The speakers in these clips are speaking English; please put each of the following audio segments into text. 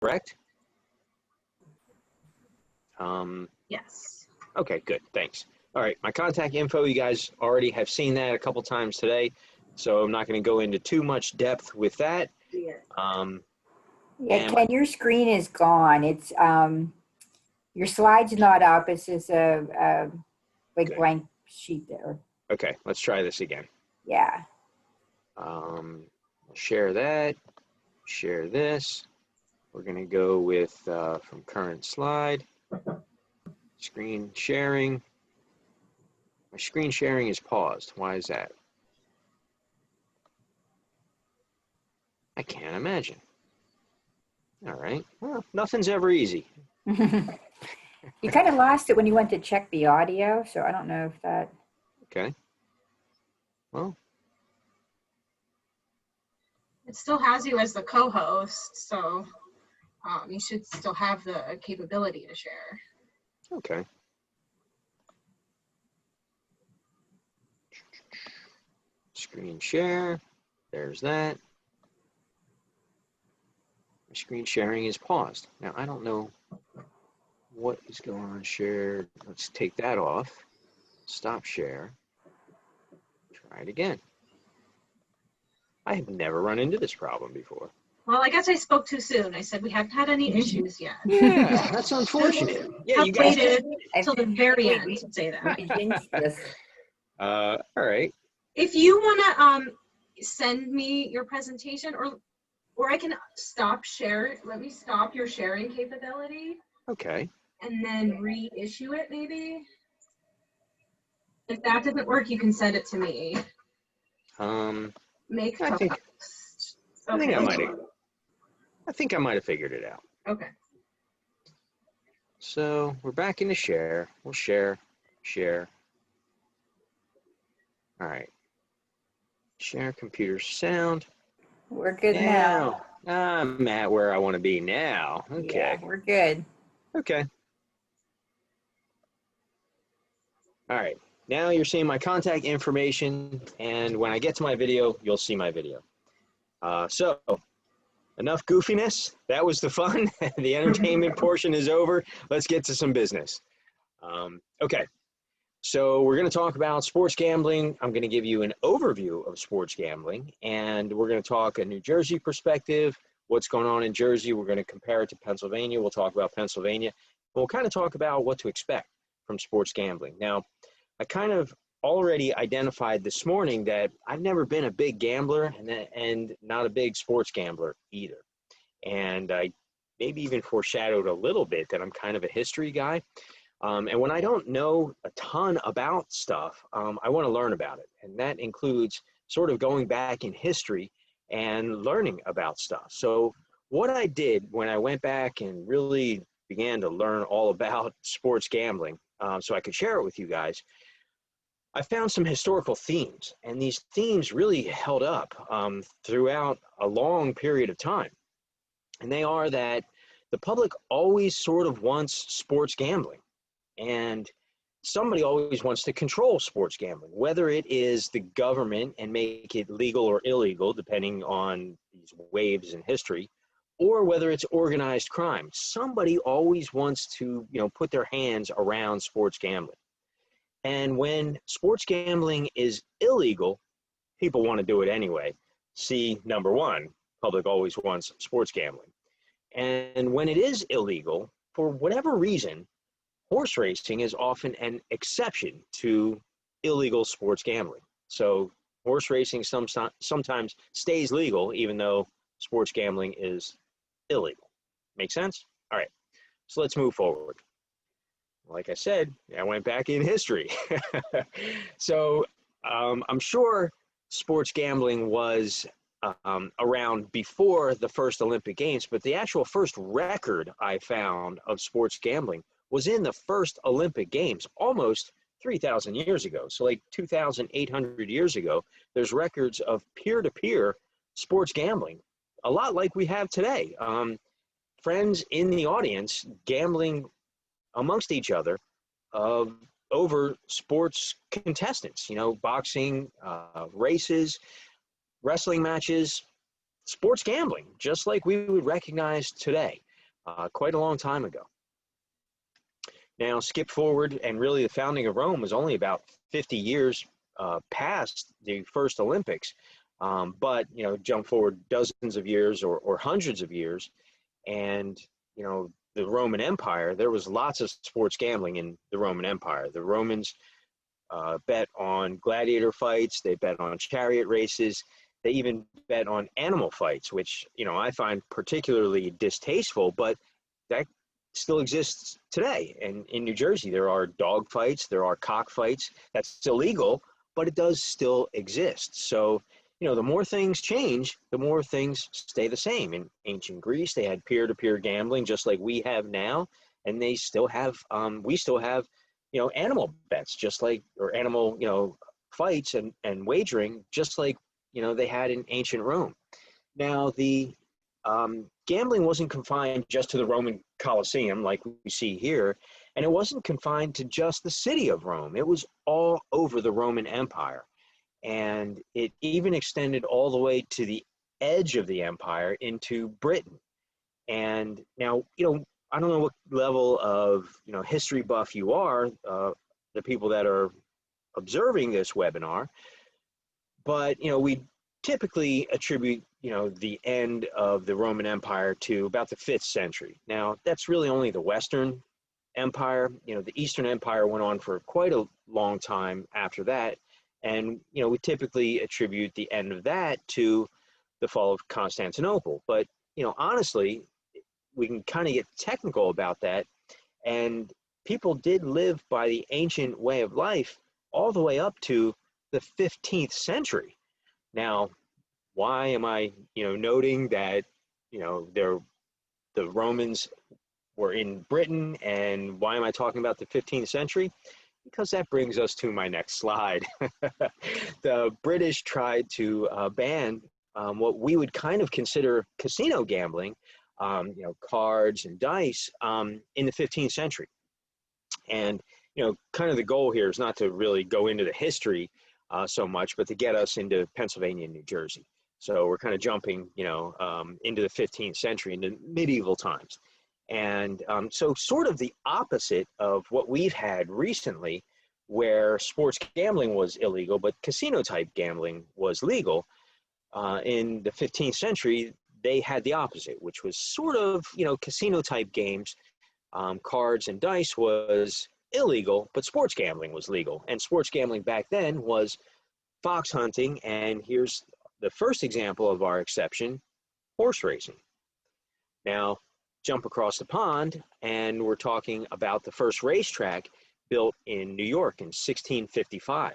correct? Yes. Okay, good, thanks. All right, my contact info, you guys already have seen that a couple times today, so I'm not going to go into too much depth with that. Yeah. Yeah, Ken, your screen is gone. It's your slide's not up. It's just a big Good. blank sheet there. Okay, let's try this again. Yeah. Share that, share this. We're going to go with from current slide, screen sharing. My screen sharing is paused. Why is that? I can't imagine. All right, well, nothing's ever easy. You kind of lost it when you went to check the audio, so I don't know if that. Okay. Well, It still has you as the co-host, so you should still have the capability to share. okay. Screen share. There's that. My screen sharing is paused. Now, I don't know what is going on shared. Let's take that off. Stop share. Try it again. I have never run into this problem before. Well, I guess I spoke too soon. I said we haven't had any issues yet. Yeah, that's unfortunate. Yeah, you guys waited till the very end to say that. All right. If you want to send me your presentation, or I can stop share. Let me stop your sharing capability. Okay. And then reissue it, maybe. If that doesn't work, you can send it to me. Make I think okay. I think I might have figured it out. Okay. So we're back into share. We'll share. All right. Share computer sound. We're good now. I'm at where I want to be now. Okay. Yeah, we're good. Okay. All right. Now you're seeing my contact information, and when I get to my video, you'll see my video. So enough goofiness. That was the fun. The entertainment portion is over. Let's get to some business. Okay. So we're going to talk about sports gambling. I'm going to give you an overview of sports gambling, and we're going to talk a New Jersey perspective, what's going on in Jersey. We're going to compare it to Pennsylvania. We'll talk about Pennsylvania. We'll kind of talk about what to expect from sports gambling. Now, I kind of already identified this morning that I've never been a big gambler and not a big sports gambler either. And I maybe even foreshadowed a little bit that I'm kind of a history guy. And when I don't know a ton about stuff, I want to learn about it. And that includes sort of going back in history and learning about stuff. So what I did when I went back and really began to learn all about sports gambling, so I could share it with you guys, I found some historical themes. And these themes really held up throughout a long period of time. And they are that the public always sort of wants sports gambling. And somebody always wants to control sports gambling, whether it is the government and make it legal or illegal, depending on these waves in history, or whether it's organized crime. Somebody always wants to, put their hands around sports gambling. And when sports gambling is illegal, people want to do it anyway. See, number one, public always wants sports gambling. And when it is illegal, for whatever reason, horse racing is often an exception to illegal sports gambling. So horse racing sometimes stays legal, even though sports gambling is illegal. Make sense? All right, so let's move forward. Like I said, I went back in history. So I'm sure sports gambling was around before the first Olympic Games, but the actual first record I found of sports gambling was in the first Olympic Games almost 3,000 years ago. So like 2,800 years ago, there's records of peer-to-peer sports gambling, a lot like we have today. Friends in the audience gambling amongst each other over sports contestants, boxing, races, wrestling matches, sports gambling, just like we would recognize today. quite a long time ago. Now, skip forward, and really the founding of Rome was only about 50 years past the first Olympics. But, you know, jump forward dozens of years or hundreds of years, and, you know, the Roman Empire, there was lots of sports gambling in the Roman Empire. The Romans bet on gladiator fights, they bet on chariot races, they even bet on animal fights, which, you know, I find particularly distasteful, but that still exists today. And in New Jersey, there are dog fights, there are cock fights. That's illegal, but it does still exist. So, you know, the more things change, the more things stay the same. In ancient Greece, they had peer-to-peer gambling, just like we have now, and they still have, we still have, you know, animal bets, just like, or animal, you know, fights and wagering, just like, you know, they had in ancient Rome. Now, the gambling wasn't confined just to the Roman Colosseum, like we see here, and it wasn't confined to just the city of Rome. It was all over the Roman Empire. And it even extended all the way to the edge of the empire into Britain. And now, you know, I don't know what level of, you know, history buff you are, the people that are observing this webinar, but, you know, we typically attribute, you know, the end of the Roman Empire to about the 5th century. Now, that's really only the Western Empire. You know, the Eastern Empire went on for quite a long time after that. And, you know, we typically attribute the end of that to the fall of Constantinople. But, you know, honestly, we can kind of get technical about that. And people did live by the ancient way of life all the way up to the 15th century. Now, why am I, you know, noting that, you know, the Romans were in Britain, and why am I talking about the 15th century? Because that brings us to my next slide. The British tried to ban what we would kind of consider casino gambling, you know, cards and dice, in the 15th century. And, you know, kind of the goal here is not to really go into the history so much, but to get us into Pennsylvania and New Jersey. So we're kind of jumping, you know, into the 15th century, into medieval times. And so sort of the opposite of what we've had recently, where sports gambling was illegal, but casino type gambling was legal. In the 15th century, they had the opposite, which was sort of, you know, casino type games. Cards and dice was illegal, but sports gambling was legal. And sports gambling back then was fox hunting. And here's the first example of our exception: horse racing. Now, jump across the pond, and we're talking about the first racetrack built in New York in 1655.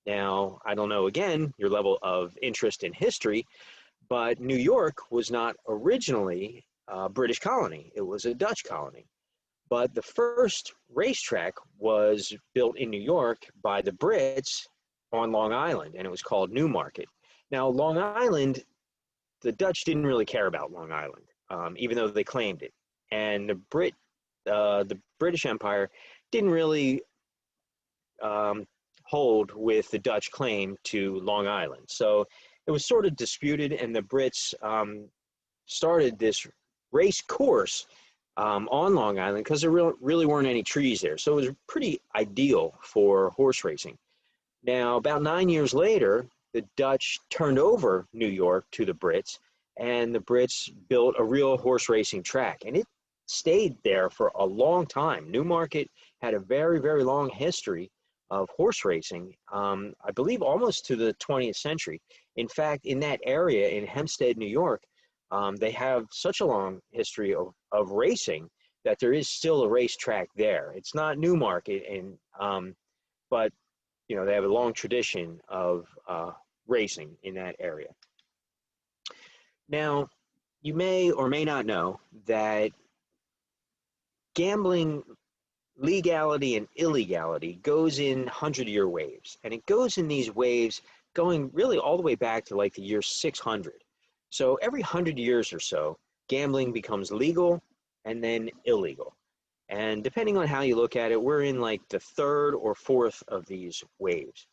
Now, I don't know, again, your level of interest in history, but New York was not originally a British colony. It was a Dutch colony. But the first racetrack was built in New York by the Brits on Long Island, and it was called Newmarket. Now, Long Island, the Dutch didn't really care about Long Island. Even though they claimed it. And the British Empire didn't really hold with the Dutch claim to Long Island. So it was sort of disputed, and the Brits started this race course on Long Island because there really weren't any trees there. So it was pretty ideal for horse racing. Now, about 9 years later, the Dutch turned over New York to the Brits, and the Brits built a real horse racing track, and it stayed there for a long time. Newmarket had a very, very long history of horse racing, I believe almost to the 20th century. In fact, in that area in Hempstead, New York, they have such a long history of racing that there is still a racetrack there. It's not Newmarket, but you know, they have a long tradition of racing in that area. Now, you may or may not know that gambling legality and illegality goes in 100-year waves. And it goes in these waves going really all the way back to like the year 600. So every 100 years or so, gambling becomes legal and then illegal. And depending on how you look at it, we're in like the 3rd or 4th of these waves.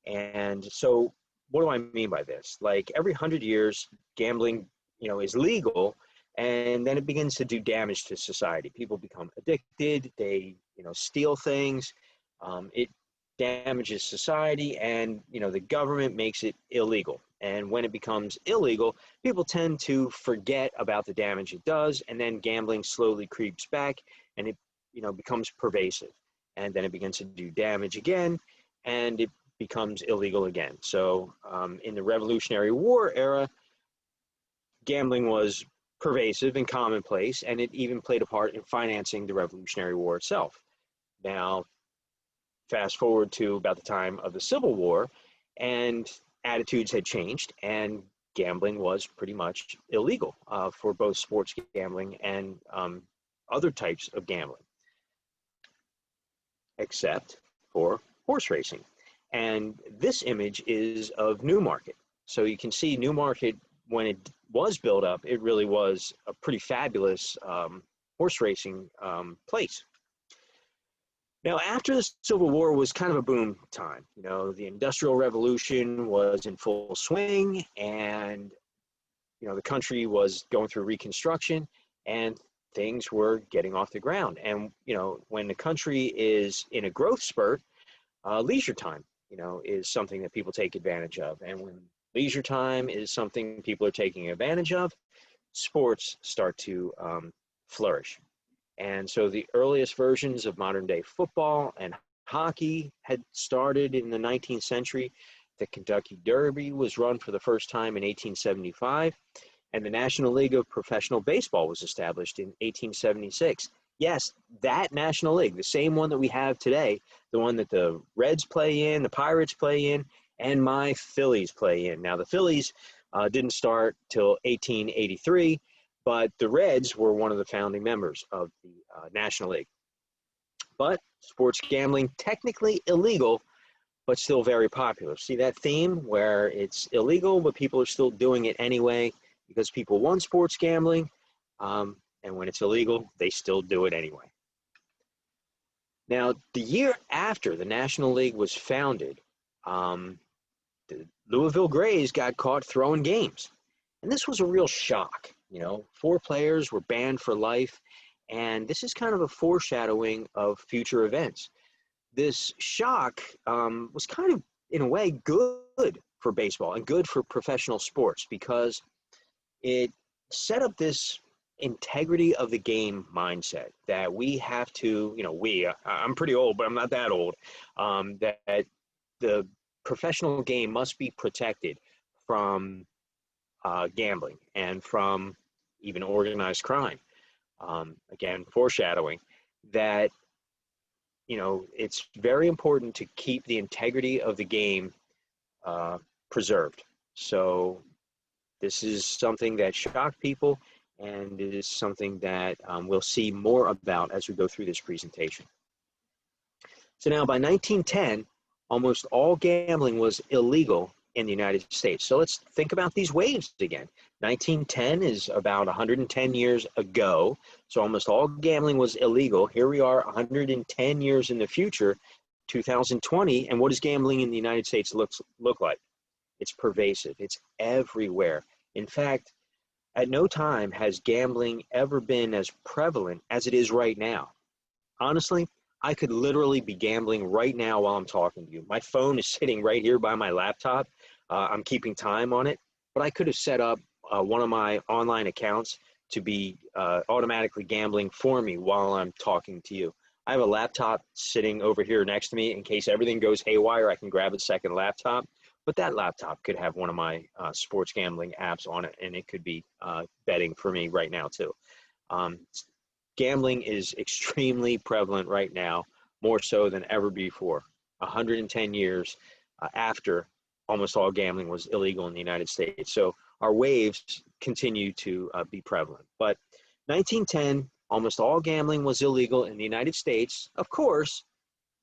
And so what do I mean by this? Like every 100 years, gambling, you know, is legal, and then it begins to do damage to society. People become addicted, they, steal things, it damages society, and, the government makes it illegal. And when it becomes illegal, people tend to forget about the damage it does, and then gambling slowly creeps back, and it, becomes pervasive. And then it begins to do damage again, and it becomes illegal again. So in the Revolutionary War era, gambling was pervasive and commonplace, and it even played a part in financing the Revolutionary War itself. Now, fast forward to about the time of the Civil War, and attitudes had changed, and gambling was pretty much illegal for both sports gambling and other types of gambling, except for horse racing. And this image is of Newmarket. So you can see Newmarket, when it was built up, it really was a pretty fabulous horse racing place. Now, after the Civil War was kind of a boom time. The Industrial Revolution was in full swing, and, the country was going through Reconstruction, and things were getting off the ground. And, when the country is in a growth spurt, leisure time, is something that people take advantage of. And when leisure time is something people are taking advantage of, sports start to flourish. And so the earliest versions of modern day football and hockey had started in the 19th century. The Kentucky Derby was run for the first time in 1875, and the National League of Professional Baseball was established in 1876. Yes, that National League, the same one that we have today, the one that the Reds play in, the Pirates play in, and my Phillies play in. Now, the Phillies didn't start till 1883, but the Reds were one of the founding members of the National League. But sports gambling, technically illegal, but still very popular. See that theme where it's illegal, but people are still doing it anyway because people want sports gambling, and when it's illegal, they still do it anyway. Now, the year after the National League was founded, the Louisville Grays got caught throwing games. And this was a real shock. 4 players were banned for life, and this is kind of a foreshadowing of future events. This shock was kind of, in a way, good for baseball and good for professional sports because it set up this integrity of the game mindset that we have to, I'm pretty old, but I'm not that old, that the professional game must be protected from gambling and from even organized crime. Again, foreshadowing that, it's very important to keep the integrity of the game preserved. So this is something that shocked people, and it is something that we'll see more about as we go through this presentation. So now by 1910, almost all gambling was illegal in the United States. So let's think about these waves again. 1910 is about 110 years ago. So almost all gambling was illegal. Here we are 110 years in the future, 2020. And what does gambling in the United States look like? It's pervasive. It's everywhere. In fact, at no time has gambling ever been as prevalent as it is right now. Honestly, I could literally be gambling right now while I'm talking to you. My phone is sitting right here by my laptop. I'm keeping time on it, but I could have set up one of my online accounts to be automatically gambling for me while I'm talking to you. I have a laptop sitting over here next to me in case everything goes haywire. I can grab a second laptop, but that laptop could have one of my sports gambling apps on it, and it could be betting for me right now too. Gambling is extremely prevalent right now, more so than ever before. 110 years after almost all gambling was illegal in the United States. So our waves continue to be prevalent. But 1910, almost all gambling was illegal in the United States, of course,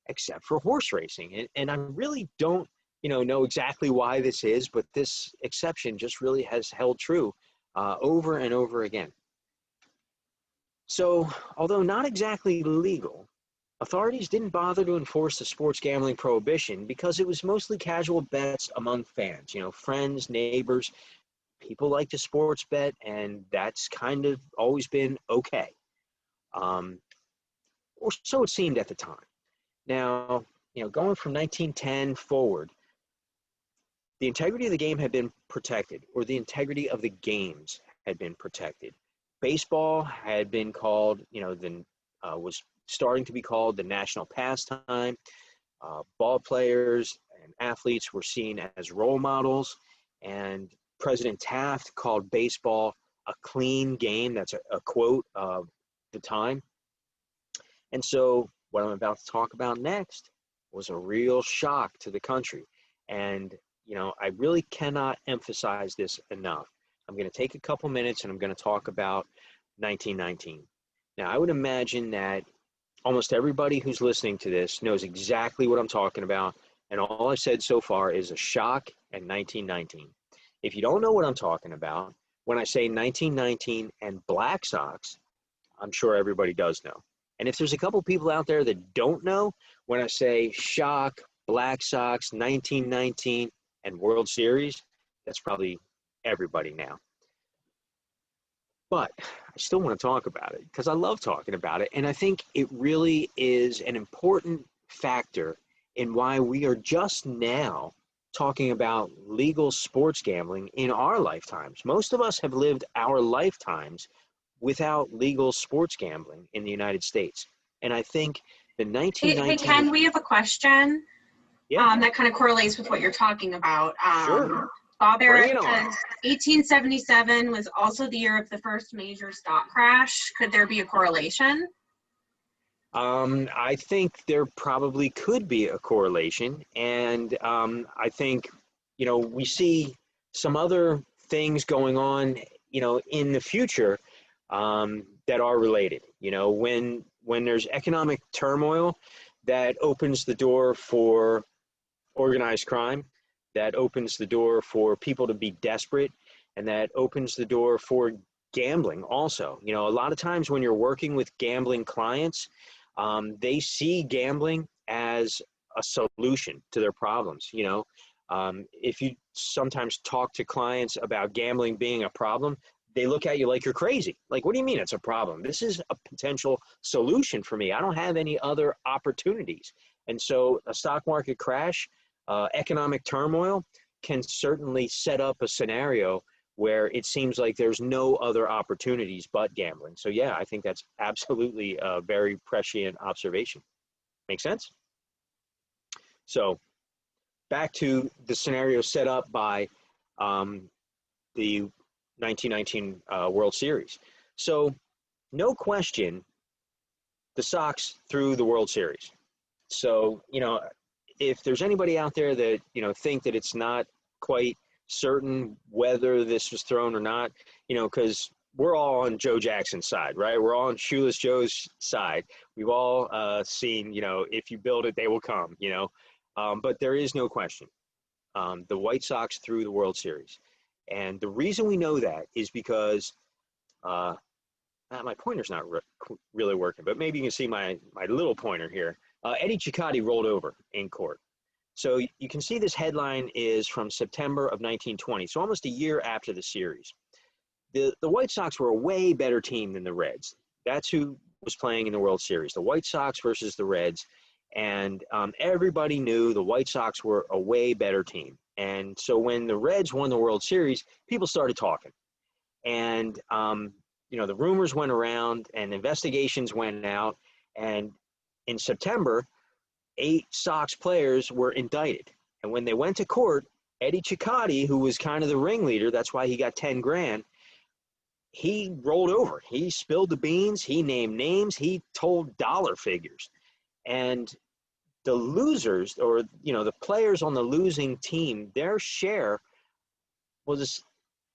except for horse racing. And I really don't know exactly why this is, but this exception just really has held true over and over again. So, although not exactly legal, authorities didn't bother to enforce the sports gambling prohibition because it was mostly casual bets among fans, friends, neighbors, people like to sports bet, and that's kind of always been okay. Or so it seemed at the time. Now, going from 1910 forward, the integrity of the game had been protected, or the integrity of the games had been protected. Baseball had been called, was starting to be called the national pastime. Ball players and athletes were seen as role models, and President Taft called baseball a clean game. That's a quote of the time. And so what I'm about to talk about next was a real shock to the country. And, I really cannot emphasize this enough. I'm going to take a couple minutes and I'm going to talk about 1919. Now, I would imagine that almost everybody who's listening to this knows exactly what I'm talking about. And all I've said so far is a shock and 1919. If you don't know what I'm talking about, when I say 1919 and Black Sox, I'm sure everybody does know. And if there's a couple people out there that don't know, when I say shock, Black Sox, 1919, and World Series, that's probably everybody now. But I still want to talk about it because I love talking about it. And I think it really is an important factor in why we are just now talking about legal sports gambling in our lifetimes. Most of us have lived our lifetimes without legal sports gambling in the United States. And I think the 1919... Hey, Ken, we have a question. Yeah. That kind of correlates with what you're talking about. Sure. Bob Bring Eric it on. says 1877 was also the year of the first major stock crash. Could there be a correlation? I think there probably could be a correlation. And I think, we see some other things going on, in the future that are related. When there's economic turmoil, that opens the door for organized crime, that opens the door for people to be desperate, and that opens the door for gambling also. A lot of times when you're working with gambling clients, they see gambling as a solution to their problems. If you sometimes talk to clients about gambling being a problem, they look at you like you're crazy. Like, what do you mean it's a problem? This is a potential solution for me. I don't have any other opportunities. And so a stock market crash, economic turmoil can certainly set up a scenario where it seems like there's no other opportunities but gambling. So yeah, I think that's absolutely a very prescient observation. Make sense? So back to the scenario set up by the 1919 World Series. So no question, the Sox threw the World Series. So, if there's anybody out there that, think that it's not quite certain whether this was thrown or not, because we're all on Joe Jackson's side, right? We're all on Shoeless Joe's side. We've all seen, if you build it, they will come, but there is no question. The White Sox threw the World Series. And the reason we know that is because my pointer's not really working, but maybe you can see my little pointer here. Eddie Cicotti rolled over in court. So you can see this headline is from September of 1920, so almost a year after the series. The White Sox were a way better team than the Reds. That's who was playing in the World Series, the White Sox versus the Reds. And everybody knew the White Sox were a way better team. And so when the Reds won the World Series, people started talking. And, the rumors went around and investigations went out. And in September, 8 Sox players were indicted. And when they went to court, Eddie Cicotti, who was kind of the ringleader, that's why he got 10 grand, he rolled over. He spilled the beans. He named names. He told dollar figures. And the losers, or, the players on the losing team, their share was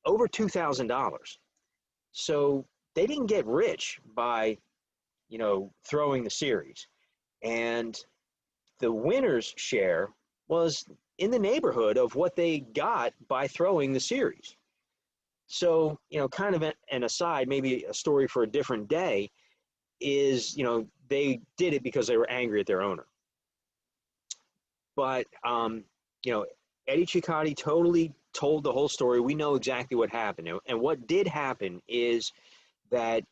over $2,000. So they didn't get rich by, throwing the series. And the winner's share was in the neighborhood of what they got by throwing the series. So, kind of an aside, maybe a story for a different day, is, they did it because they were angry at their owner. But, Eddie Cicotti totally told the whole story. We know exactly what happened. And what did happen is that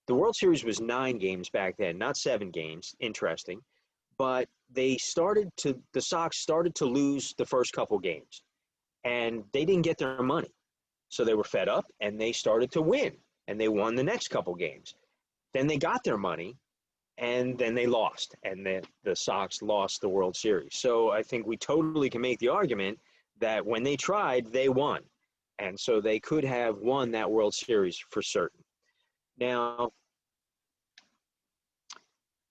the World Series was 9 games back then, not 7 games. Interesting. But the Sox started to lose the first couple games, and they didn't get their money. So they were fed up, and they started to win, and they won the next couple games. Then they got their money, and then they lost, and the Sox lost the World Series. So I think we totally can make the argument that when they tried, they won. And so they could have won that World Series for certain. Now,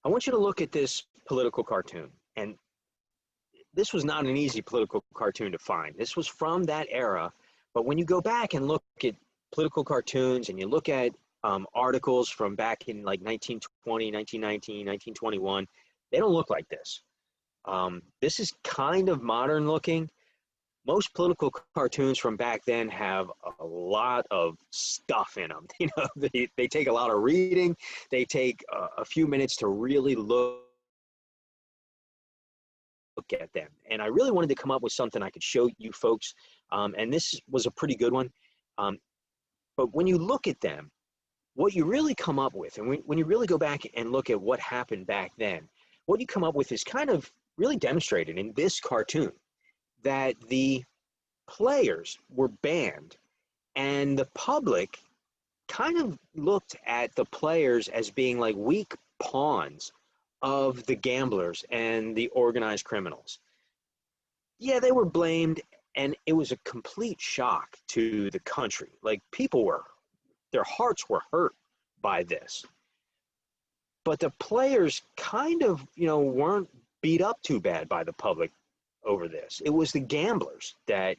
I want you to look at this political cartoon. And this was not an easy political cartoon to find. This was from that era. But when you go back and look at political cartoons and you look at articles from back in like 1920, 1919, 1921, they don't look like this. This is kind of modern looking. Most political cartoons from back then have a lot of stuff in them. You know, they take a lot of reading. They take a few minutes to really look at them. And I really wanted to come up with something I could show you folks. And this was a pretty good one. But when you look at them, what you really come up with, and when you really go back and look at what happened back then, what you come up with is kind of really demonstrated in this cartoon, that the players were banned and the public kind of looked at the players as being like weak pawns of the gamblers and the organized criminals. Yeah, they were blamed, and it was a complete shock to the country. Like, their hearts were hurt by this. But the players kind of, weren't beat up too bad by the public over this. It was the gamblers that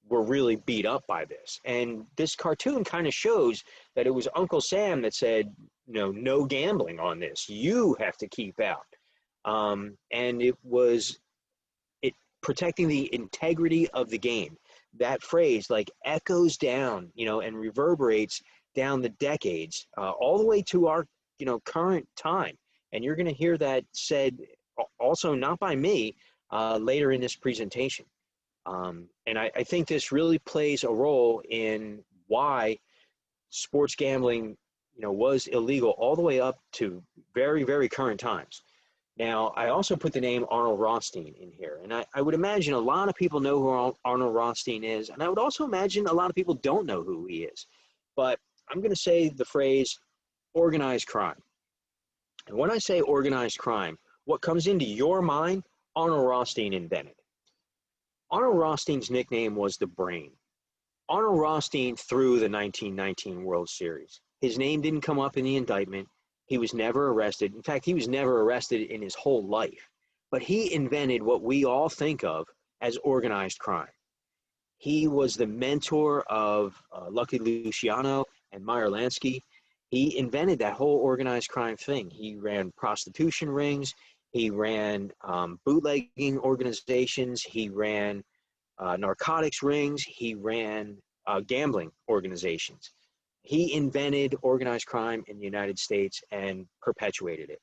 were really beat up by this. And this cartoon kind of shows that it was Uncle Sam that said, no gambling on this. You have to keep out. And it protecting the integrity of the game. That phrase like echoes down, and reverberates down the decades, all the way to our, current time. And you're going to hear that said also not by me later in this presentation. And I think this really plays a role in why sports gambling, was illegal all the way up to very, very current times. Now, I also put the name Arnold Rothstein in here, and I would imagine a lot of people know who Arnold Rothstein is, and I would also imagine a lot of people don't know who he is. But I'm going to say the phrase organized crime. And when I say organized crime, what comes into your mind, Arnold Rothstein invented. Arnold Rothstein's nickname was the Brain. Arnold Rothstein threw the 1919 World Series. His name didn't come up in the indictment. He was never arrested. In fact, he was never arrested in his whole life. But he invented what we all think of as organized crime. He was the mentor of Lucky Luciano and Meyer Lansky. He invented that whole organized crime thing. He ran prostitution rings. He ran bootlegging organizations. He ran narcotics rings. He ran gambling organizations. He invented organized crime in the United States and perpetuated it.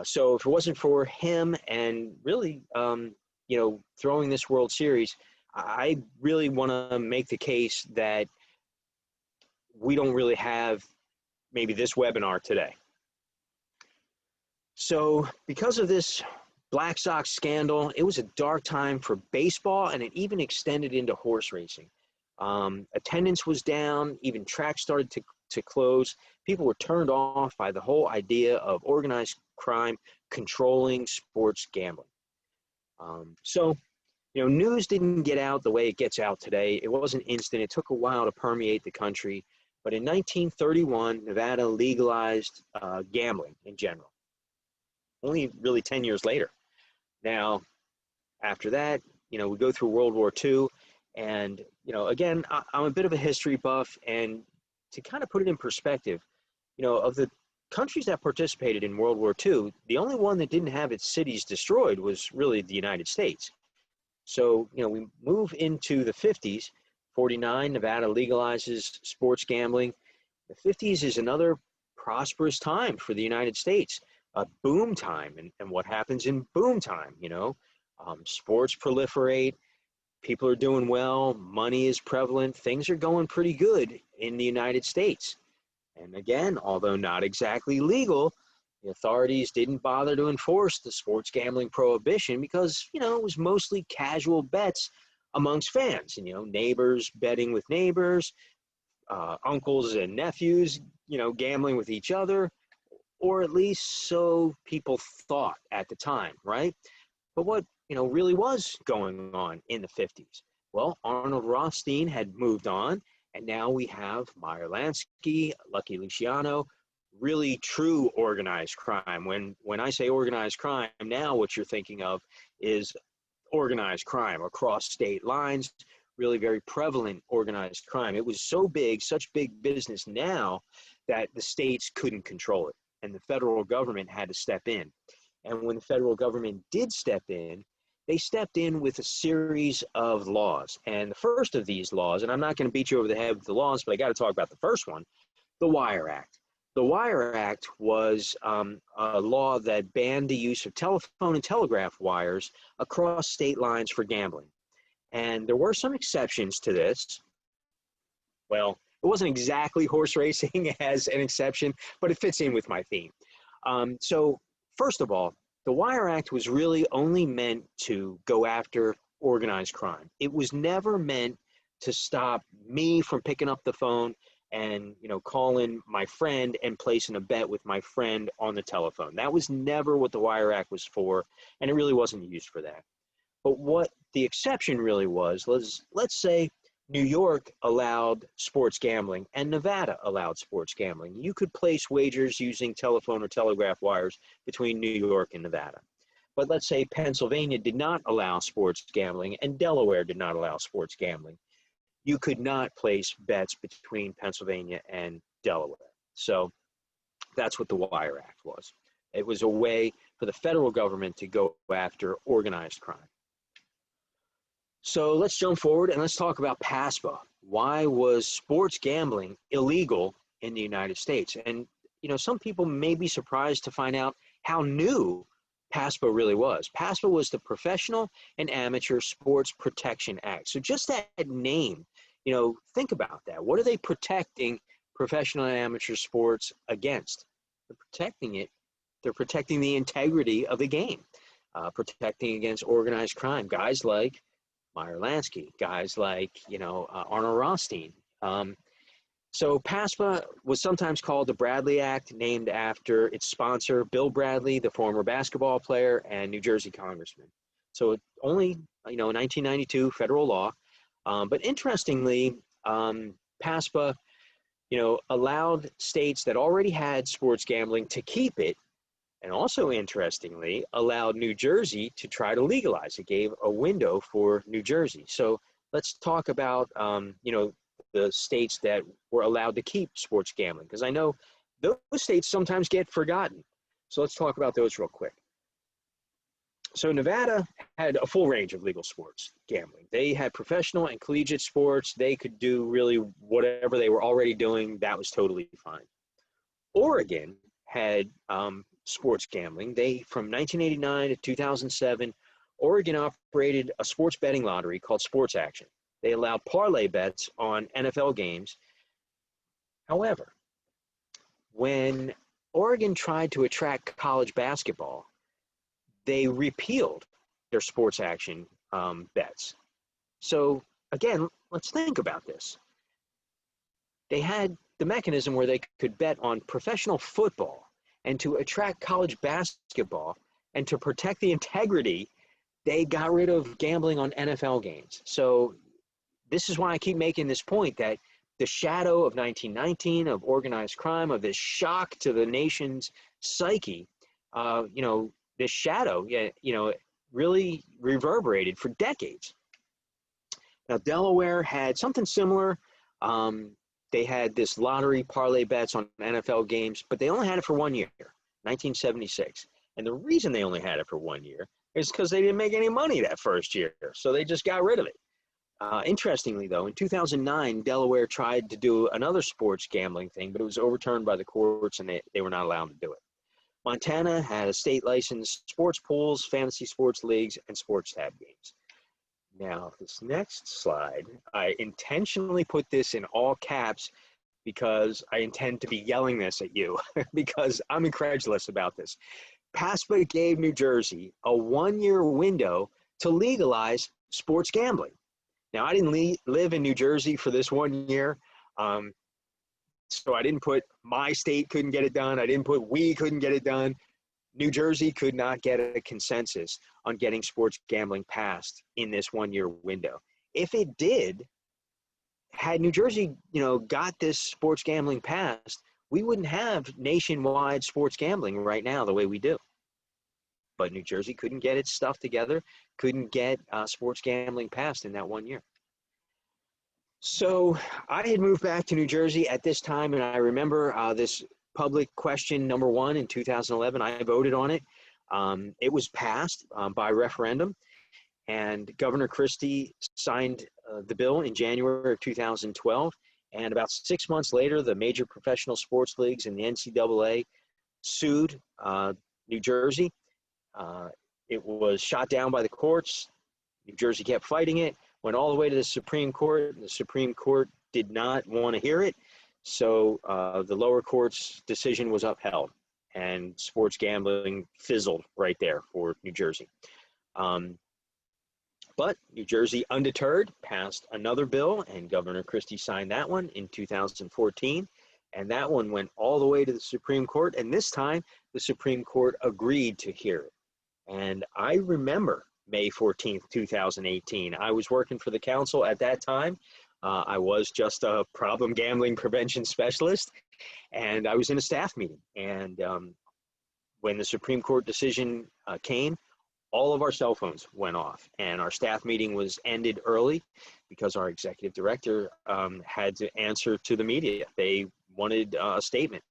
So if it wasn't for him and really, throwing this World Series, I really want to make the case that we don't really have maybe this webinar today. So because of this Black Sox scandal, it was a dark time for baseball, and it even extended into horse racing. Attendance was down, even tracks started to close. People were turned off by the whole idea of organized crime controlling sports gambling. So news didn't get out the way it gets out today. It wasn't instant. It took a while to permeate the country. But in 1931, Nevada legalized gambling in general. Only really 10 years later. Now, after that, we go through World War II. And, again, I'm a bit of a history buff. And to kind of put it in perspective, of the countries that participated in World War II, the only one that didn't have its cities destroyed was really the United States. So, we move into the 50s, 49, Nevada legalizes sports gambling. The 50s is another prosperous time for the United States, a boom time. And what happens in boom time, sports proliferate, people are doing well, money is prevalent, things are going pretty good in the United States. And again, although not exactly legal, the authorities didn't bother to enforce the sports gambling prohibition because, you know, it was mostly casual bets amongst fans, and, you know, neighbors betting with neighbors, uncles and nephews, you know, gambling with each other, or at least so people thought at the time, right? But what, you know, really was going on in the 50s? Well, Arnold Rothstein had moved on, and now we have Meyer Lansky, Lucky Luciano, really true organized crime. When I say organized crime, now what you're thinking of is organized crime across state lines, really very prevalent organized crime. It was so big, such big business now that the states couldn't control it, and the federal government had to step in. And when the federal government did step in, they stepped in with a series of laws. And the first of these laws, and I'm not going to beat you over the head with the laws, but I got to talk about the first one, the Wire Act. The Wire Act was a law that banned the use of telephone and telegraph wires across state lines for gambling. And there were some exceptions to this. Well, it wasn't exactly horse racing as an exception, but it fits in with my theme. So first of all, the Wire Act was really only meant to go after organized crime. It was never meant to stop me from picking up the phone and, you know, calling my friend and placing a bet with my friend on the telephone. That was never what the Wire Act was for, and it really wasn't used for that. But what the exception really was, let's say New York allowed sports gambling and Nevada allowed sports gambling. You could place wagers using telephone or telegraph wires between New York and Nevada. But let's say Pennsylvania did not allow sports gambling and Delaware did not allow sports gambling. You could not place bets between Pennsylvania and Delaware. So that's what the Wire Act was. It was a way for the federal government to go after organized crime. So let's jump forward and let's talk about PASPA. Why was sports gambling illegal in the United States? And, you know, some people may be surprised to find out how new PASPA really was. PASPA was the Professional and Amateur Sports Protection Act. So just that name, you know, think about that. What are they protecting professional and amateur sports against? They're protecting it. They're protecting the integrity of the game, protecting against organized crime. Guys like Meyer Lansky, guys like, you know, Arnold Rothstein. So PASPA was sometimes called the Bradley Act, named after its sponsor, Bill Bradley, the former basketball player and New Jersey congressman. So it only, you know, 1992 federal law. But interestingly, PASPA, you know, allowed states that already had sports gambling to keep it. And also, interestingly, allowed New Jersey to try to legalize. It gave a window for New Jersey. So let's talk about, you know, the states that were allowed to keep sports gambling, because I know those states sometimes get forgotten. So let's talk about those real quick. So Nevada had a full range of legal sports gambling. They had professional and collegiate sports. They could do really whatever they were already doing. That was totally fine. Oregon had sports gambling. They, from 1989 to 2007, Oregon operated a sports betting lottery called Sports Action. They allowed parlay bets on NFL games. However, when Oregon tried to attract college basketball, they repealed their Sports Action bets. So again, let's think about this. They had the mechanism where they could bet on professional football, and to attract college basketball and to protect the integrity, they got rid of gambling on NFL games. So this is why I keep making this point that the shadow of 1919, of organized crime, of this shock to the nation's psyche, you know, this shadow, you know, really reverberated for decades. Now, Delaware had something similar. They had this lottery parlay bets on NFL games, but they only had it for 1 year, 1976. And the reason they only had it for 1 year is because they didn't make any money that first year. So they just got rid of it. Interestingly, though, in 2009, Delaware tried to do another sports gambling thing, but it was overturned by the courts and they were not allowed to do it. Montana had a state licensed sports pools, fantasy sports leagues, and sports tab games. Now, this next slide, I intentionally put this in all caps because I intend to be yelling this at you because I'm incredulous about this. PASPA gave New Jersey a 1-year window to legalize sports gambling. Now, I didn't live in New Jersey for this 1 year, so I didn't put my state couldn't get it done. I didn't put we couldn't get it done. New Jersey could not get a consensus on getting sports gambling passed in this 1-year window. If it did, had New Jersey, got this sports gambling passed, we wouldn't have nationwide sports gambling right now the way we do. But New Jersey couldn't get its stuff together, couldn't get sports gambling passed in that 1 year. So I had moved back to New Jersey at this time, and I remember this public question number 1 in 2011. I voted on it. It was passed by referendum, and Governor Christie signed the bill in January of 2012. And about 6 months later, the major professional sports leagues and the NCAA sued New Jersey. It was shot down by the courts. New Jersey kept fighting it, went all the way to the Supreme Court. The Supreme Court did not want to hear it. So the lower court's decision was upheld, and sports gambling fizzled right there for New Jersey. But New Jersey, undeterred, passed another bill, and Governor Christie signed that one in 2014. And that one went all the way to the Supreme Court. And this time, the Supreme Court agreed to hear it. And I remember May 14th, 2018. I was working for the council at that time. I was just a problem gambling prevention specialist, and I was in a staff meeting. And when the Supreme Court decision came, all of our cell phones went off, and our staff meeting was ended early because our executive director had to answer to the media. They wanted a statement,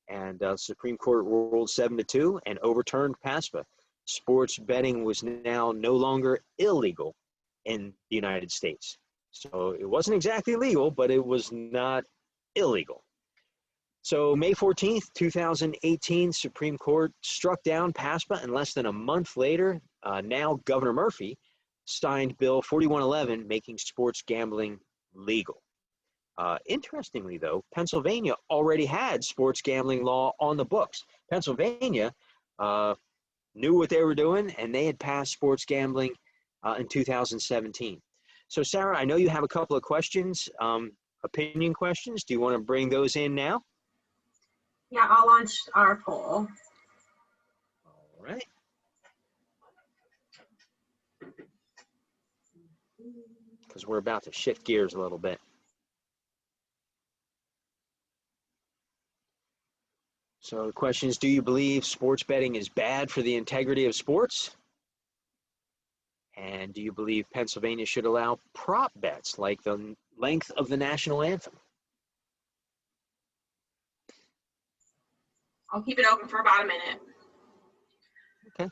and Supreme Court ruled 7-2 and overturned PASPA. Sports betting was now no longer illegal in the United States. So it wasn't exactly legal, but it was not illegal. So May 14th, 2018, Supreme Court struck down PASPA, and less than a month later, now Governor Murphy signed Bill 4111, making sports gambling legal. Interestingly, though, Pennsylvania already had sports gambling law on the books. Pennsylvania knew what they were doing, and they had passed sports gambling in 2017. So, Sarah, I know you have a couple of questions, opinion questions. Do you want to bring those in now? Yeah, I'll launch our poll. All right. Because we're about to shift gears a little bit. So the question is, do you believe sports betting is bad for the integrity of sports? And do you believe Pennsylvania should allow prop bets like the length of the national anthem? I'll keep it open for about a minute. Okay.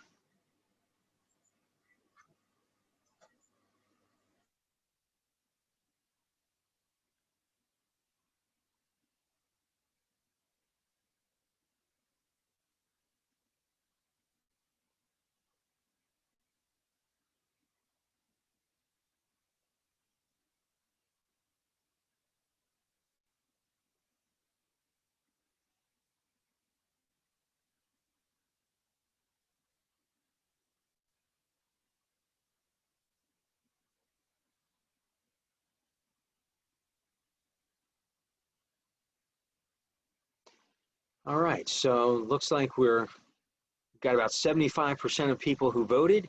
All right, so looks like we've got about 75% of people who voted,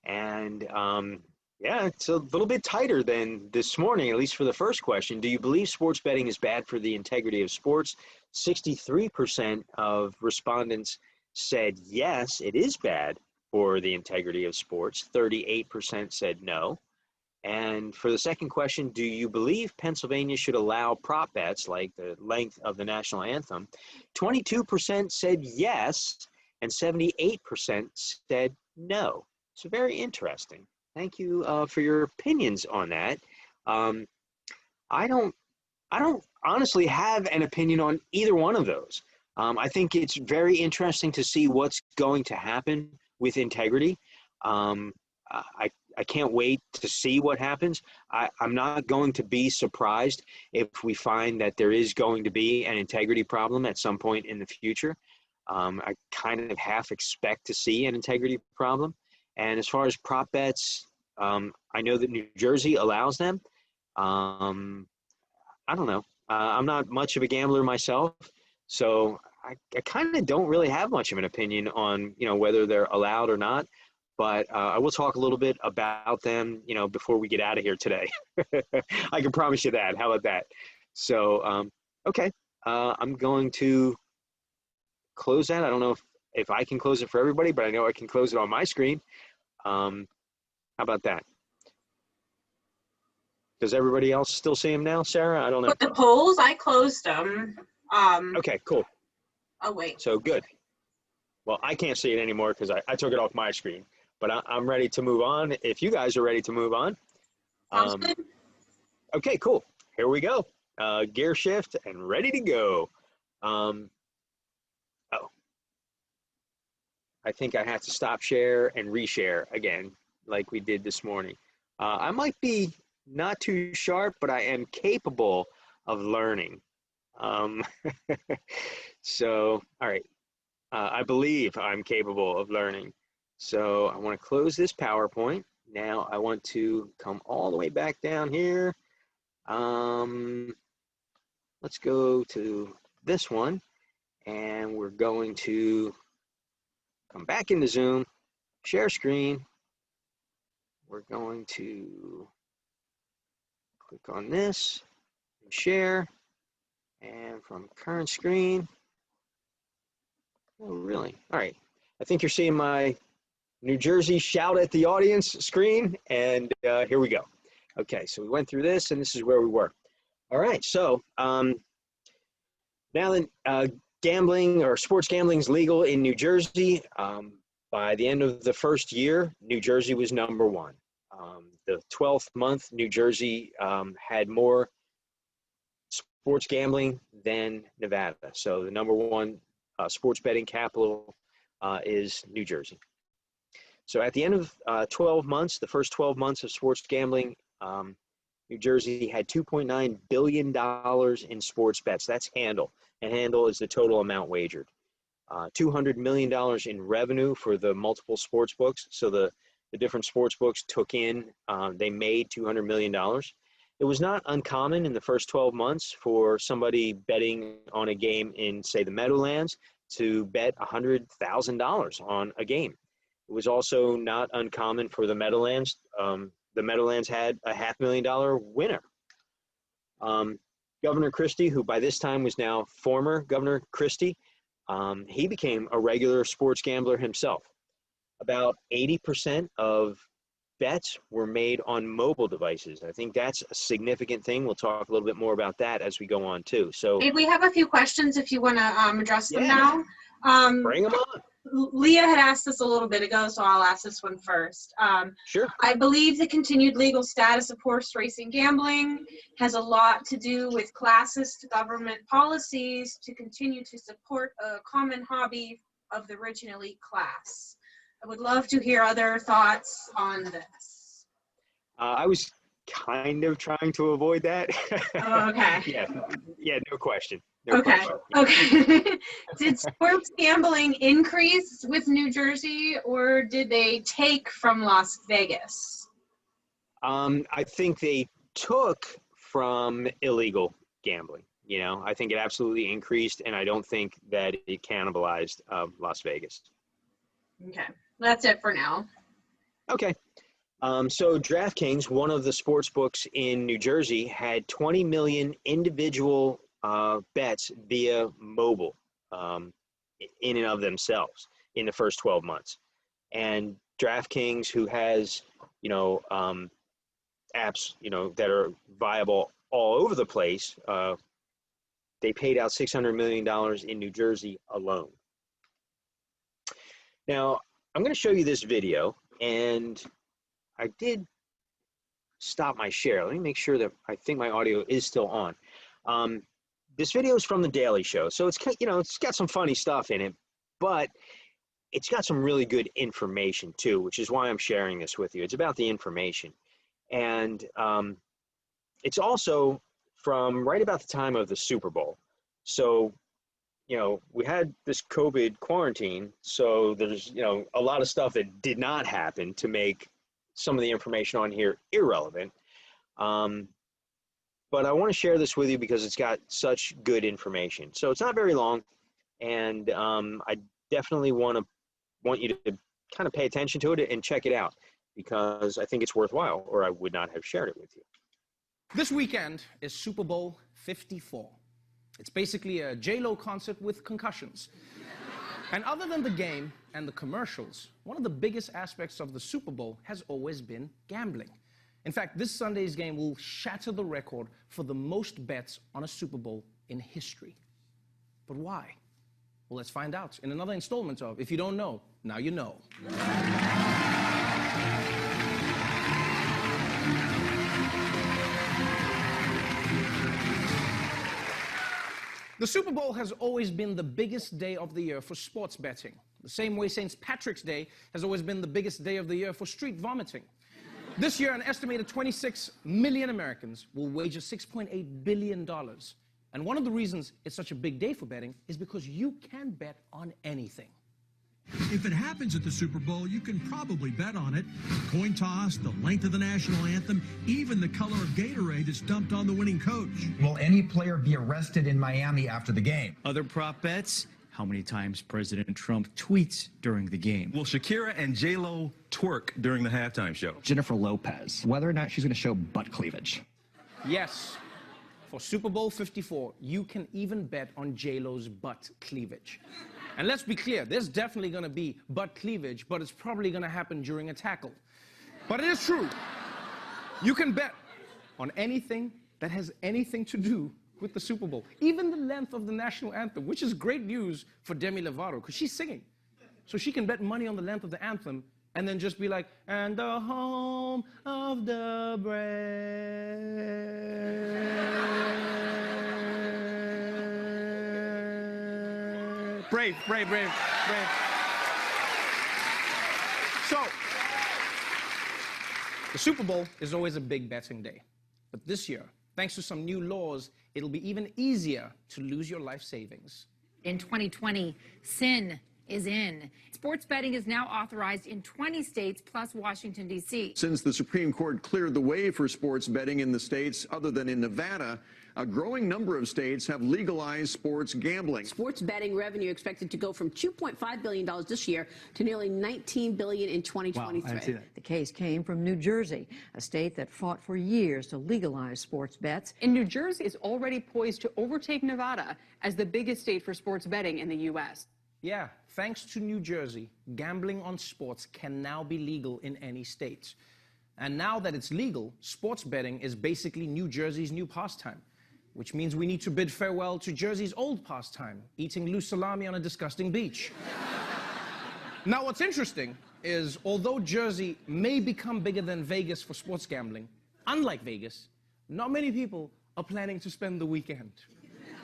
and yeah, it's a little bit tighter than this morning, at least for the first question. Do you believe sports betting is bad for the integrity of sports? 63% of respondents said yes, it is bad for the integrity of sports. 38% said no. And for the second question, do you believe Pennsylvania should allow prop bets like the length of the national anthem? 22% said yes, and 78% said no. So very interesting. Thank you for your opinions on that. I don't honestly have an opinion on either one of those. I think it's very interesting to see what's going to happen with integrity. I can't wait to see what happens. I'm not going to be surprised if we find that there is going to be an integrity problem at some point in the future. I kind of half expect to see an integrity problem. And as far as prop bets, I know that New Jersey allows them. I don't know. I'm not much of a gambler myself, so I kind of don't really have much of an opinion on, whether they're allowed or not. But I will talk a little bit about them, before we get out of here today. I can promise you that. How about that? So, okay, I'm going to close that. I don't know if I can close it for everybody, but I know I can close it on my screen. How about that? Does everybody else still see him now, Sarah? I don't know. With the polls, I closed them. Okay, cool. Oh, wait. So good. Well, I can't see it anymore because I took it off my screen, but I'm ready to move on. If you guys are ready to move on. Sounds good. Okay, cool. Here we go. Gear shift and ready to go. I think I have to stop share and reshare again, like we did this morning. I might be not too sharp, but I am capable of learning. So, all right. I believe I'm capable of learning. So I want to close this PowerPoint. Now I want to come all the way back down here. Let's go to this one, and we're going to come back into Zoom, share screen. We're going to click on this and share. And from current screen, oh, really? All right. I think you're seeing my New Jersey shout at the audience screen, and here we go. Okay, so we went through this, and this is where we were. All right, so now that gambling or sports gambling is legal in New Jersey, by the end of the first year, New Jersey was number one. The 12th month, New Jersey had more sports gambling than Nevada. So the number one sports betting capital is New Jersey. So at the end of 12 months, the first 12 months of sports gambling, New Jersey had $2.9 billion in sports bets. That's handle. And handle is the total amount wagered. $200 million in revenue for the multiple sports books. So the different sports books took in, they made $200 million. It was not uncommon in the first 12 months for somebody betting on a game in, say, the Meadowlands to bet $100,000 on a game. It was also not uncommon for the Meadowlands. The Meadowlands had a $500,000 winner. Governor Christie, who by this time was now former Governor Christie, he became a regular sports gambler himself. About 80% of bets were made on mobile devices. I think that's a significant thing. We'll talk a little bit more about that as we go on too. So Hey, we have a few questions if you want to address them now. Bring them on. Leah had asked this a little bit ago, so I'll ask this one first. Sure. I believe the continued legal status of horse racing gambling has a lot to do with classist government policies to continue to support a common hobby of the rich and elite class. I would love to hear other thoughts on this. I was kind of trying to avoid that. Oh, okay. Yeah, no question. Okay. Okay. Did sports gambling increase with New Jersey, or did they take from Las Vegas? I think they took from illegal gambling. I think it absolutely increased, and I don't think that it cannibalized Las Vegas. Okay, that's it for now. Okay. So DraftKings, one of the sports books in New Jersey, had 20 million individual bets via mobile in and of themselves in the first 12 months. And DraftKings, who has, apps, that are viable all over the place, they paid out $600 million in New Jersey alone. Now, I'm going to show you this video, and I did stop my share. Let me make sure that I think my audio is still on. This video is from The Daily Show, so it's got some funny stuff in it, but it's got some really good information too, which is why I'm sharing this with you. It's about the information. And it's also from right about the time of the Super Bowl. So, you know, we had this COVID quarantine, so there's, you know, a lot of stuff that did not happen to make some of the information on here irrelevant. But I want to share this with you because it's got such good information. So it's not very long, and I definitely want you to kind of pay attention to it and check it out because I think it's worthwhile, or I would not have shared it with you. This weekend is Super Bowl 54. It's basically a J-Lo concert with concussions. And other than the game and the commercials, one of the biggest aspects of the Super Bowl has always been gambling. In fact, this Sunday's game will shatter the record for the most bets on a Super Bowl in history. But why? Well, let's find out in another installment of If You Don't Know, Now You Know. The Super Bowl has always been the biggest day of the year for sports betting. The same way St. Patrick's Day has always been the biggest day of the year for street vomiting. This year, an estimated 26 million Americans will wager $6.8 billion. And one of the reasons it's such a big day for betting is because you can bet on anything. If it happens at the Super Bowl, you can probably bet on it. Coin toss, the length of the national anthem, even the color of Gatorade that's dumped on the winning coach. Will any player be arrested in Miami after the game? Other prop bets? How many times President Trump tweets during the game? Will Shakira and J-Lo twerk during the halftime show? Jennifer Lopez, whether or not she's going to show butt cleavage. Yes, for Super Bowl 54, you can even bet on J-Lo's butt cleavage. And let's be clear, there's definitely going to be butt cleavage, but it's probably going to happen during a tackle. But it is true. You can bet on anything that has anything to do with the Super Bowl. Even the length of the national anthem, which is great news for Demi Lovato, because she's singing. So she can bet money on the length of the anthem and then just be like, and the home of the brave. Brave. So, the Super Bowl is always a big betting day. But this year, thanks to some new laws, it'll be even easier to lose your life savings. In 2020, sin is in. Sports betting is now authorized in 20 states plus Washington, D.C. Since the Supreme Court cleared the way for sports betting in the states other than in Nevada, a growing number of states have legalized sports gambling. Sports betting revenue expected to go from $2.5 billion this year to nearly $19 billion in 2023. Wow, I see that. The case came from New Jersey, a state that fought for years to legalize sports bets. And New Jersey is already poised to overtake Nevada as the biggest state for sports betting in the U.S. Yeah, thanks to New Jersey, gambling on sports can now be legal in any state. And now that it's legal, sports betting is basically New Jersey's new pastime, which means we need to bid farewell to Jersey's old pastime, eating loose salami on a disgusting beach. Now, what's interesting is, although Jersey may become bigger than Vegas for sports gambling, unlike Vegas, not many people are planning to spend the weekend.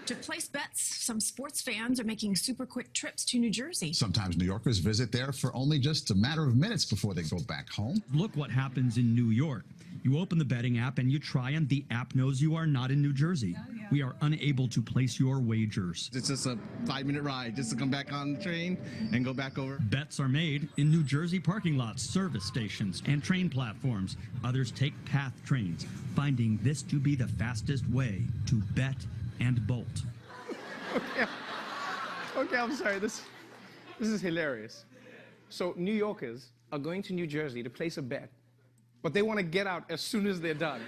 To place bets, some sports fans are making super quick trips to New Jersey. Sometimes New Yorkers visit there for only just a matter of minutes before they go back home. Look what happens in New York. You open the betting app and you try, and the app knows you are not in New Jersey. Oh, yeah. We are unable to place your wagers. It's just a 5-minute ride just to come back on the train and go back over. Bets are made in New Jersey parking lots, service stations, and train platforms. Others take PATH trains, finding this to be the fastest way to bet and bolt. Okay, I'm sorry. This is hilarious. So New Yorkers are going to New Jersey to place a bet, but they want to get out as soon as they're done.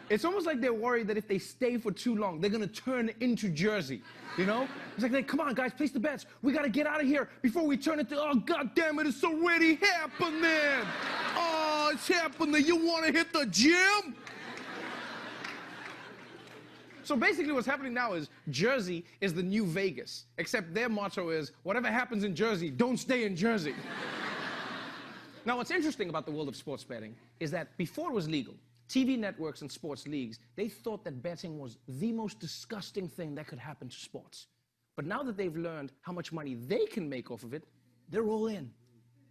It's almost like they're worried that if they stay for too long, they're going to turn into Jersey, you know? It's like, come on, guys, place the bets. We got to get out of here before we turn into, oh, God damn it, it's already happening. Oh, it's happening. You want to hit the gym? So basically what's happening now is Jersey is the new Vegas, except their motto is, whatever happens in Jersey, don't stay in Jersey. Now, what's interesting about the world of sports betting is that before it was legal, TV networks and sports leagues, they thought that betting was the most disgusting thing that could happen to sports. But now that they've learned how much money they can make off of it, They're all in.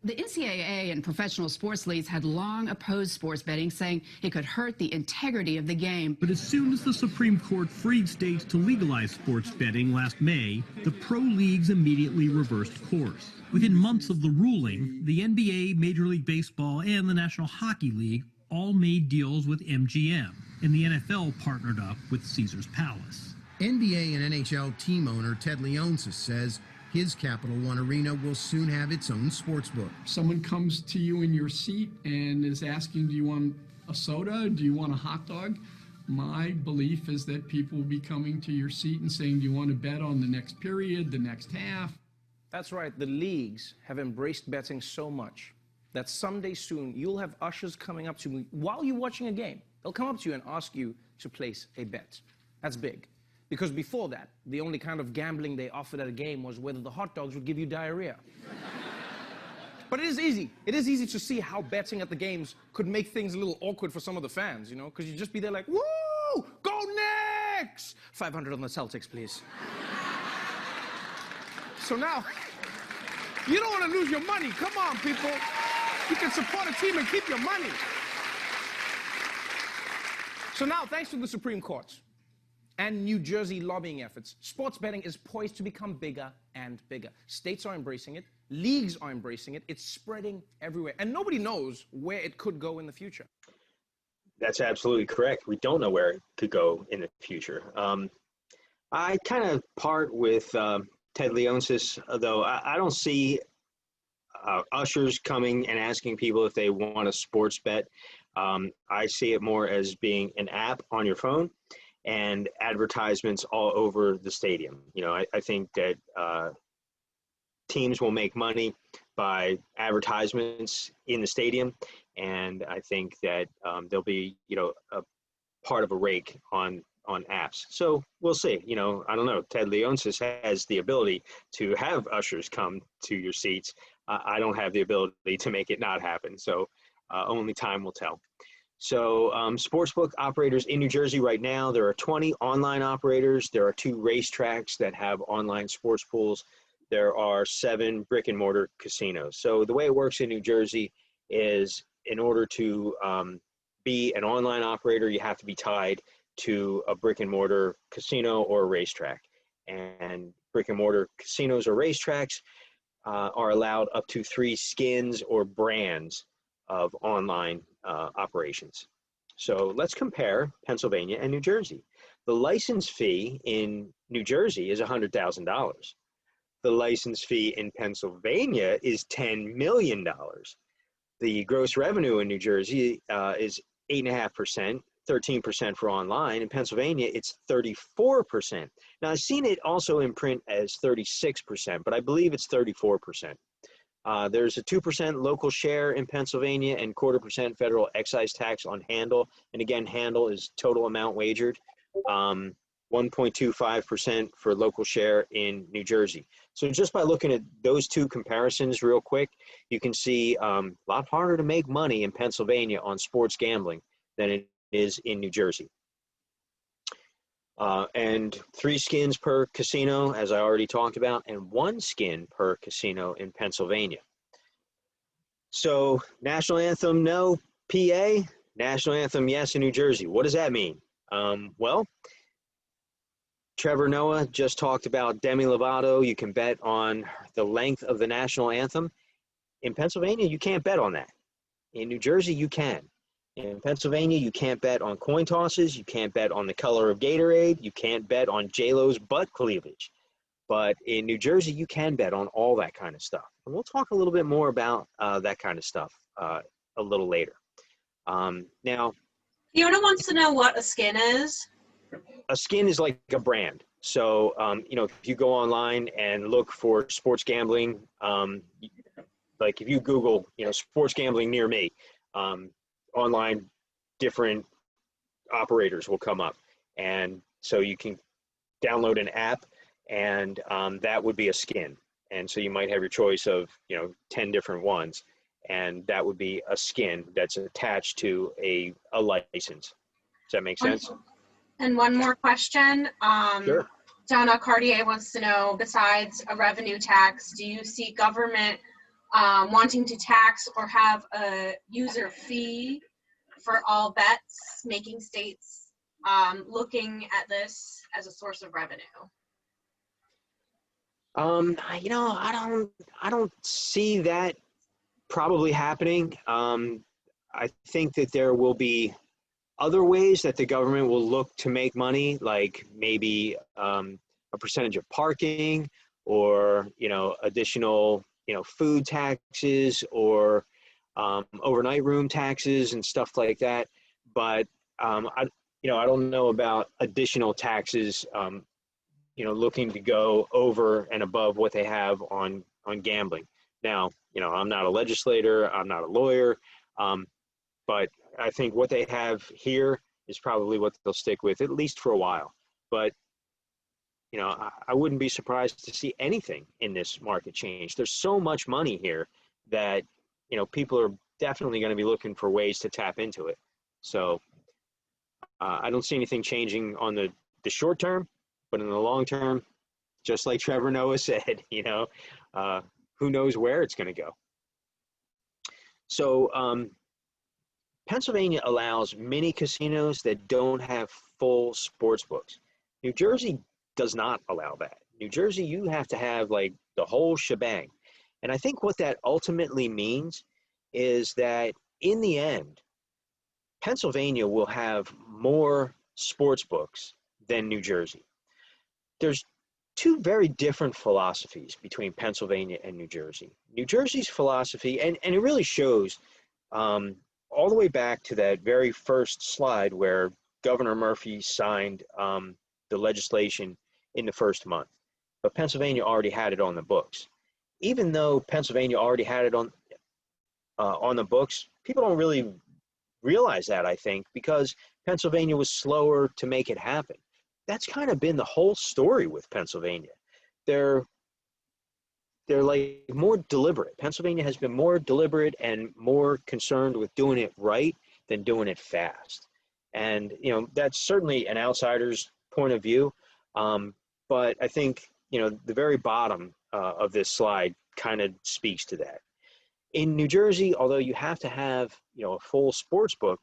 The NCAA and professional sports leagues had long opposed sports betting, saying it could hurt the integrity of the game. But as soon as the Supreme Court freed states to legalize sports betting last May, the pro leagues immediately reversed course. Within months of the ruling, the NBA, Major League Baseball, and the National Hockey League all made deals with MGM, and the NFL partnered up with Caesars Palace. NBA and NHL team owner Ted Leonsis says his Capital One Arena will soon have its own sportsbook. Someone comes to you in your seat and is asking, do you want a soda? Do you want a hot dog? My belief is that people will be coming to your seat and saying, do you want to bet on the next period, the next half? That's right. The leagues have embraced betting so much that someday soon you'll have ushers coming up to you while you're watching a game. They'll come up to you and ask you to place a bet. That's big. Because before that, the only kind of gambling they offered at a game was whether the hot dogs would give you diarrhea. But it is easy. It is easy to see how betting at the games could make things a little awkward for some of the fans, you know? Because you'd just be there like, woo! Go Knicks! 500 on the Celtics, please. So now, you don't want to lose your money. Come on, people. You can support a team and keep your money. So now, thanks to the Supreme Court and New Jersey lobbying efforts, sports betting is poised to become bigger and bigger. States are embracing it. Leagues are embracing it. It's spreading everywhere. And nobody knows where it could go in the future. That's absolutely correct. We don't know where it could go in the future. I kind of part with Ted Leonsis, though I don't see ushers coming and asking people if they want a sports bet. I see it more as being an app on your phone and advertisements all over the stadium. You know, I think that teams will make money by advertisements in the stadium, and I think that there'll be, you know, a part of a rake on apps. So we'll see. You know, I don't know. Ted Leonsis has the ability to have ushers come to your seats. I don't have the ability to make it not happen. So only time will tell. So sportsbook operators in New Jersey right now, there are 20 online operators. There are 2 racetracks that have online sports pools. There are 7 brick and mortar casinos. So the way it works in New Jersey is in order to be an online operator, you have to be tied to a brick and mortar casino or a racetrack. And brick and mortar casinos or racetracks are allowed up to 3 skins or brands of online operations. So let's compare Pennsylvania and New Jersey. The license fee in New Jersey is $100,000. The license fee in Pennsylvania is $10 million. The gross revenue in New Jersey is 8.5%, 13% for online. In Pennsylvania, it's 34%. Now, I've seen it also in print as 36%, but I believe it's 34%. There's a 2% local share in Pennsylvania and 0.25% federal excise tax on handle. And again, handle is total amount wagered. 1.25% for local share in New Jersey. So just by looking at those 2 comparisons real quick, you can see a lot harder to make money in Pennsylvania on sports gambling than it is in New Jersey. And 3 skins per casino, as I already talked about, and 1 skin per casino in Pennsylvania. So national anthem, no. PA, national anthem, yes, in New Jersey. What does that mean? Well, Trevor Noah just talked about Demi Lovato. You can bet on the length of the national anthem. In Pennsylvania, you can't bet on that. In New Jersey, you can. In Pennsylvania, you can't bet on coin tosses. You can't bet on the color of Gatorade. You can't bet on J-Lo's butt cleavage. But in New Jersey, you can bet on all that kind of stuff. And we'll talk a little bit more about that kind of stuff a little later. Now, Fiona wants to know what a skin is. A skin is like a brand. So, you know, if you go online and look for sports gambling, like if you Google, you know, sports gambling near me, online, different operators will come up. And so you can download an app and that would be a skin. And so you might have your choice of, you know, 10 different ones. And that would be a skin that's attached to a license. Does that make sense? And one more question. Sure. Donna Cartier wants to know, besides a revenue tax, do you see government wanting to tax or have a user fee for all bets, making states looking at this as a source of revenue. You know, I don't see that probably happening. I think that there will be other ways that the government will look to make money, like maybe a percentage of parking, or, you know, additional, you know, food taxes, or overnight room taxes and stuff like that. But you know, I don't know about additional taxes, you know, looking to go over and above what they have on gambling. Now, you know, I'm not a legislator, I'm not a lawyer, but I think what they have here is probably what they'll stick with, at least for a while. But, you know, I wouldn't be surprised to see anything in this market change. There's so much money here that, you know, people are definitely going to be looking for ways to tap into it. So I don't see anything changing on the short term, but in the long term, just like Trevor Noah said, you know, who knows where it's going to go. So Pennsylvania allows mini casinos that don't have full sports books. New Jersey does not allow that. New Jersey, you have to have like the whole shebang. And I think what that ultimately means is that in the end, Pennsylvania will have more sports books than New Jersey. There's two very different philosophies between Pennsylvania and New Jersey. New Jersey's philosophy, and it really shows all the way back to that very first slide where Governor Murphy signed the legislation in the first month. But Pennsylvania already had it on the books. Even though Pennsylvania already had it on the books, people don't really realize that, I think, because Pennsylvania was slower to make it happen. That's kind of been the whole story with Pennsylvania. They're like more deliberate. Pennsylvania has been more deliberate and more concerned with doing it right than doing it fast. And, you know, that's certainly an outsider's point of view. But I think, you know, the very bottom of this slide kind of speaks to that. In New Jersey, although you have to have, you know, a full sports book,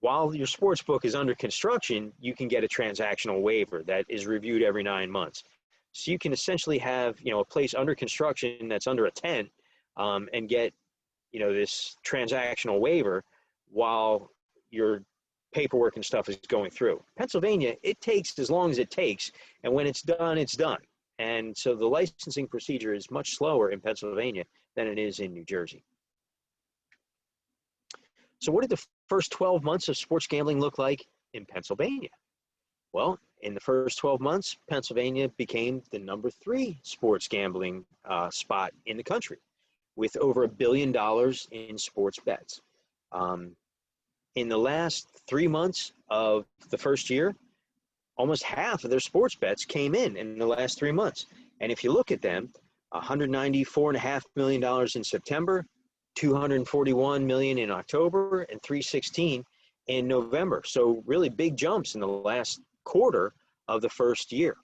while your sports book is under construction, you can get a transactional waiver that is reviewed every 9 months. So you can essentially have, you know, a place under construction that's under a tent and get, you know, this transactional waiver while your paperwork and stuff is going through. Pennsylvania, it takes as long as it takes, and when it's done, it's done. And so the licensing procedure is much slower in Pennsylvania than it is in New Jersey. So what did the first 12 months of sports gambling look like in Pennsylvania? Well, in the first 12 months, Pennsylvania became the #3 sports gambling spot in the country, with over $1 billion in sports bets. In the last 3 months of the first year, almost half of their sports bets came in the last 3 months. And if you look at them, $194.5 million in September, $241 million in October, and $316 in November. So really big jumps in the last quarter of the first year.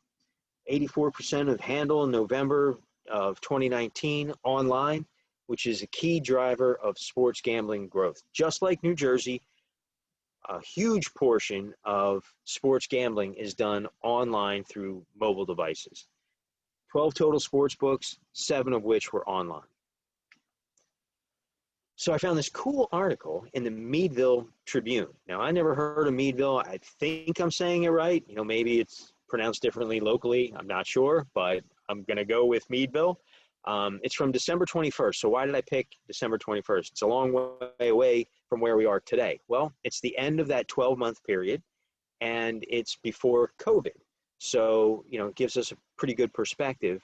84% of handle in November of 2019 online, which is a key driver of sports gambling growth. Just like New Jersey, a huge portion of sports gambling is done online through mobile devices. 12 total sports books, 7 of which were online. So I found this cool article in the Meadville Tribune. Now, I never heard of Meadville. I think I'm saying it right. You know, maybe it's pronounced differently locally. I'm not sure, but I'm going to go with Meadville. It's from December 21st. So why did I pick December 21st? It's a long way away from where we are today. Well, it's the end of that 12-month period, and it's before COVID. So, you know, it gives us a pretty good perspective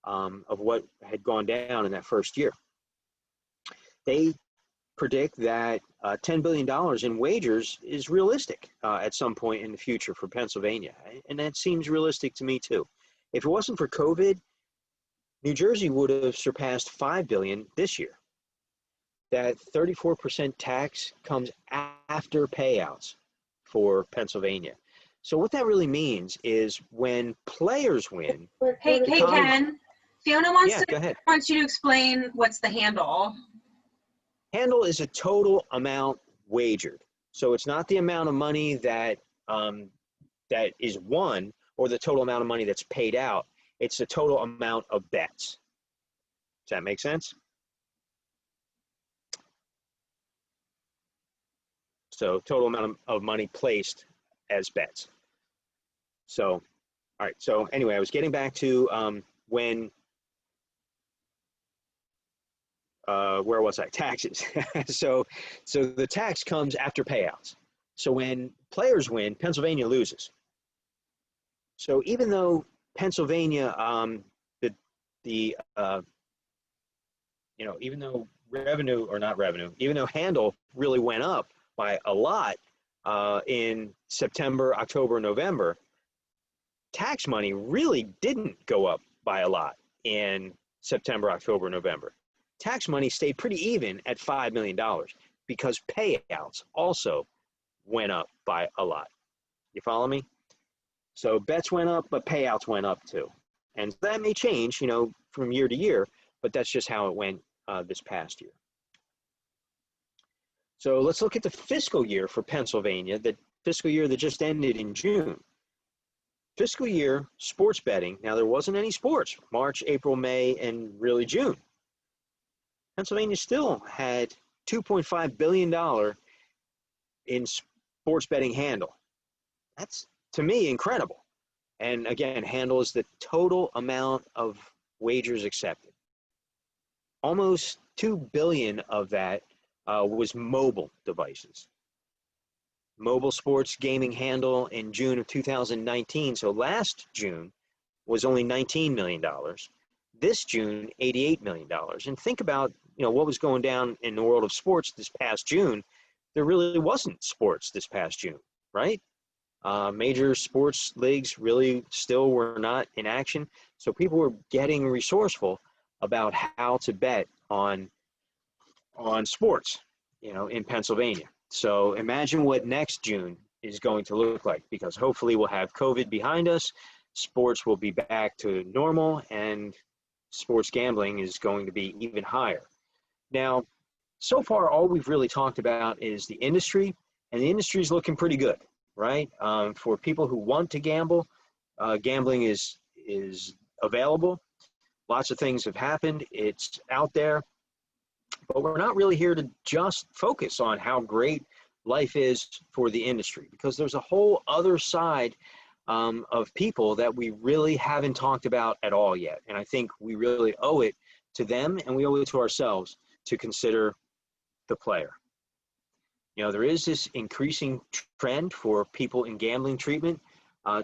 of what had gone down in that first year. They predict that $10 billion in wagers is realistic at some point in the future for Pennsylvania. And that seems realistic to me too. If it wasn't for COVID, New Jersey would have surpassed $5 billion this year. That 34% tax comes after payouts for Pennsylvania. So what that really means is when players win, Hey, Ken, Fiona Go ahead. wants you to explain what's the handle. Handle is a total amount wagered. So it's not the amount of money that that is won or the total amount of money that's paid out. It's the total amount of bets. Does that make sense? So total amount of money placed as bets. So, all right. So anyway, I was getting back to when, where was I? Taxes. so the tax comes after payouts. So when players win, Pennsylvania loses. So even though Pennsylvania, even though revenue or not revenue, even though handle really went up by a lot in September, October, November, tax money really didn't go up by a lot in September, October, November. Tax money stayed pretty even at $5 million because payouts also went up by a lot. You follow me? So bets went up, but payouts went up too. And that may change, from year to year, but that's just how it went this past year. So let's look at the fiscal year for Pennsylvania, the fiscal year that just ended in June. Fiscal year sports betting, now there wasn't any sports, March, April, May, and really June. Pennsylvania still had $2.5 billion in sports betting handle. That's, to me, incredible. And again, handle is the total amount of wagers accepted. Almost $2 billion of that was mobile devices. Mobile sports gaming handle in June of 2019, so last June, was only $19 million. This June, $88 million. And think about, what was going down in the world of sports this past June. There really wasn't sports this past June, right? Major sports leagues really still were not in action. So people were getting resourceful about how to bet on sports, in Pennsylvania. So imagine what next June is going to look like, because hopefully we'll have COVID behind us, sports will be back to normal, and sports gambling is going to be even higher. Now, so far, all we've really talked about is the industry, and the industry is looking pretty good, right? For people who want to gamble, gambling is available. Lots of things have happened. It's out there. But we're not really here to just focus on how great life is for the industry, because there's a whole other side of people that we really haven't talked about at all yet. And I think we really owe it to them, and we owe it to ourselves to consider the player. There is this increasing trend for people in gambling treatment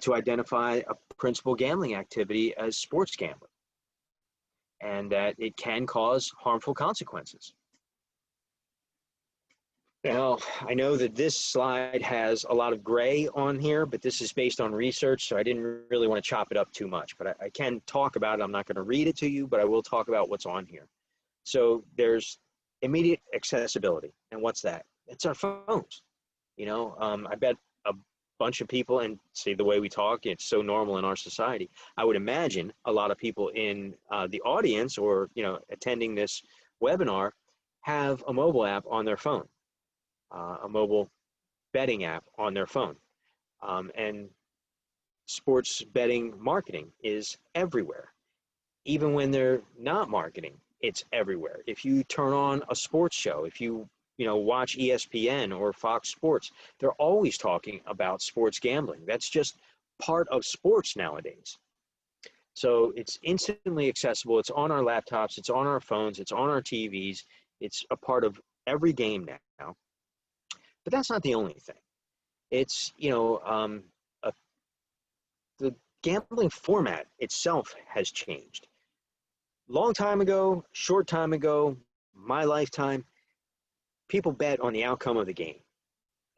to identify a principal gambling activity as sports gambling, and that it can cause harmful consequences. Now, I know that this slide has a lot of gray on here, but this is based on research, so I didn't really want to chop it up too much, but I can talk about it. I'm not going to read it to you, but I will talk about what's on here. So there's immediate accessibility, and what's that? It's our phones. I bet a bunch of people, and see the way we talk, it's so normal in our society. I would imagine a lot of people in the audience or, attending this webinar have a mobile app on their phone, a mobile betting app on their phone. And sports betting marketing is everywhere. Even when they're not marketing, it's everywhere. If you turn on a sports show, if you watch ESPN or Fox Sports, they're always talking about sports gambling. That's just part of sports nowadays. So it's instantly accessible. It's on our laptops. It's on our phones. It's on our TVs. It's a part of every game now. But that's not the only thing. It's, the gambling format itself has changed. Long time ago, short time ago, my lifetime, people bet on the outcome of the game.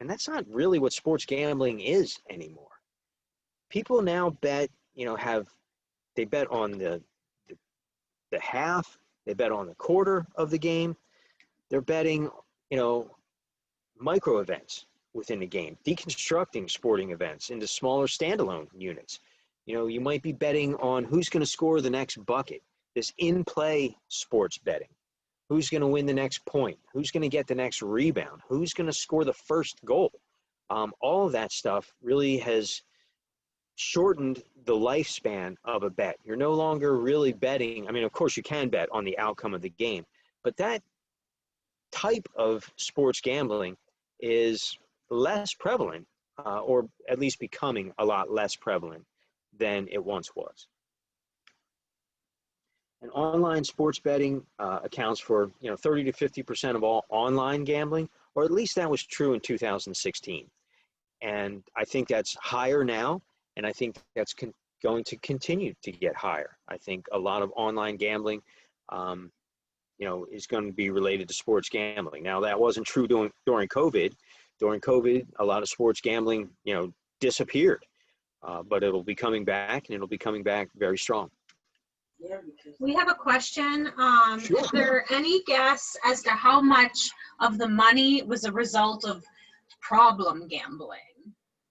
And that's not really what sports gambling is anymore. People now bet, they bet on the half, they bet on the quarter of the game. They're betting, micro events within the game, deconstructing sporting events into smaller standalone units. You might be betting on who's going to score the next bucket this in-play sports betting. Who's going to win the next point? Who's going to get the next rebound? Who's going to score the first goal? All of that stuff really has shortened the lifespan of a bet. You're no longer really betting. I mean, of course, you can bet on the outcome of the game, but that type of sports gambling is less prevalent, or at least becoming a lot less prevalent than it once was. And online sports betting accounts for 30 to 50% of all online gambling, or at least that was true in 2016. And I think that's higher now, and I think that's going to continue to get higher. I think a lot of online gambling, is going to be related to sports gambling. Now, that wasn't true during COVID. During COVID, a lot of sports gambling, disappeared, but it'll be coming back, and it'll be coming back very strong. We have a question. Sure. Is there any guess as to how much of the money was a result of problem gambling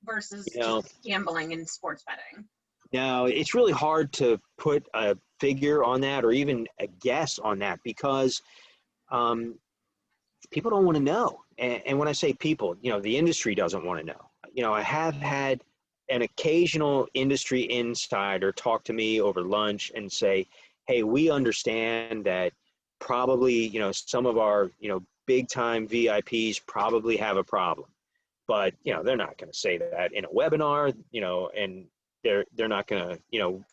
versus just gambling in sports betting? Now, it's really hard to put a figure on that or even a guess on that because people don't want to know. And when I say people, the industry doesn't want to know. I have had an occasional industry insider talk to me over lunch and say, hey, we understand that probably, some of our, big time VIPs probably have a problem, but, they're not going to say that in a webinar, and they're not going to,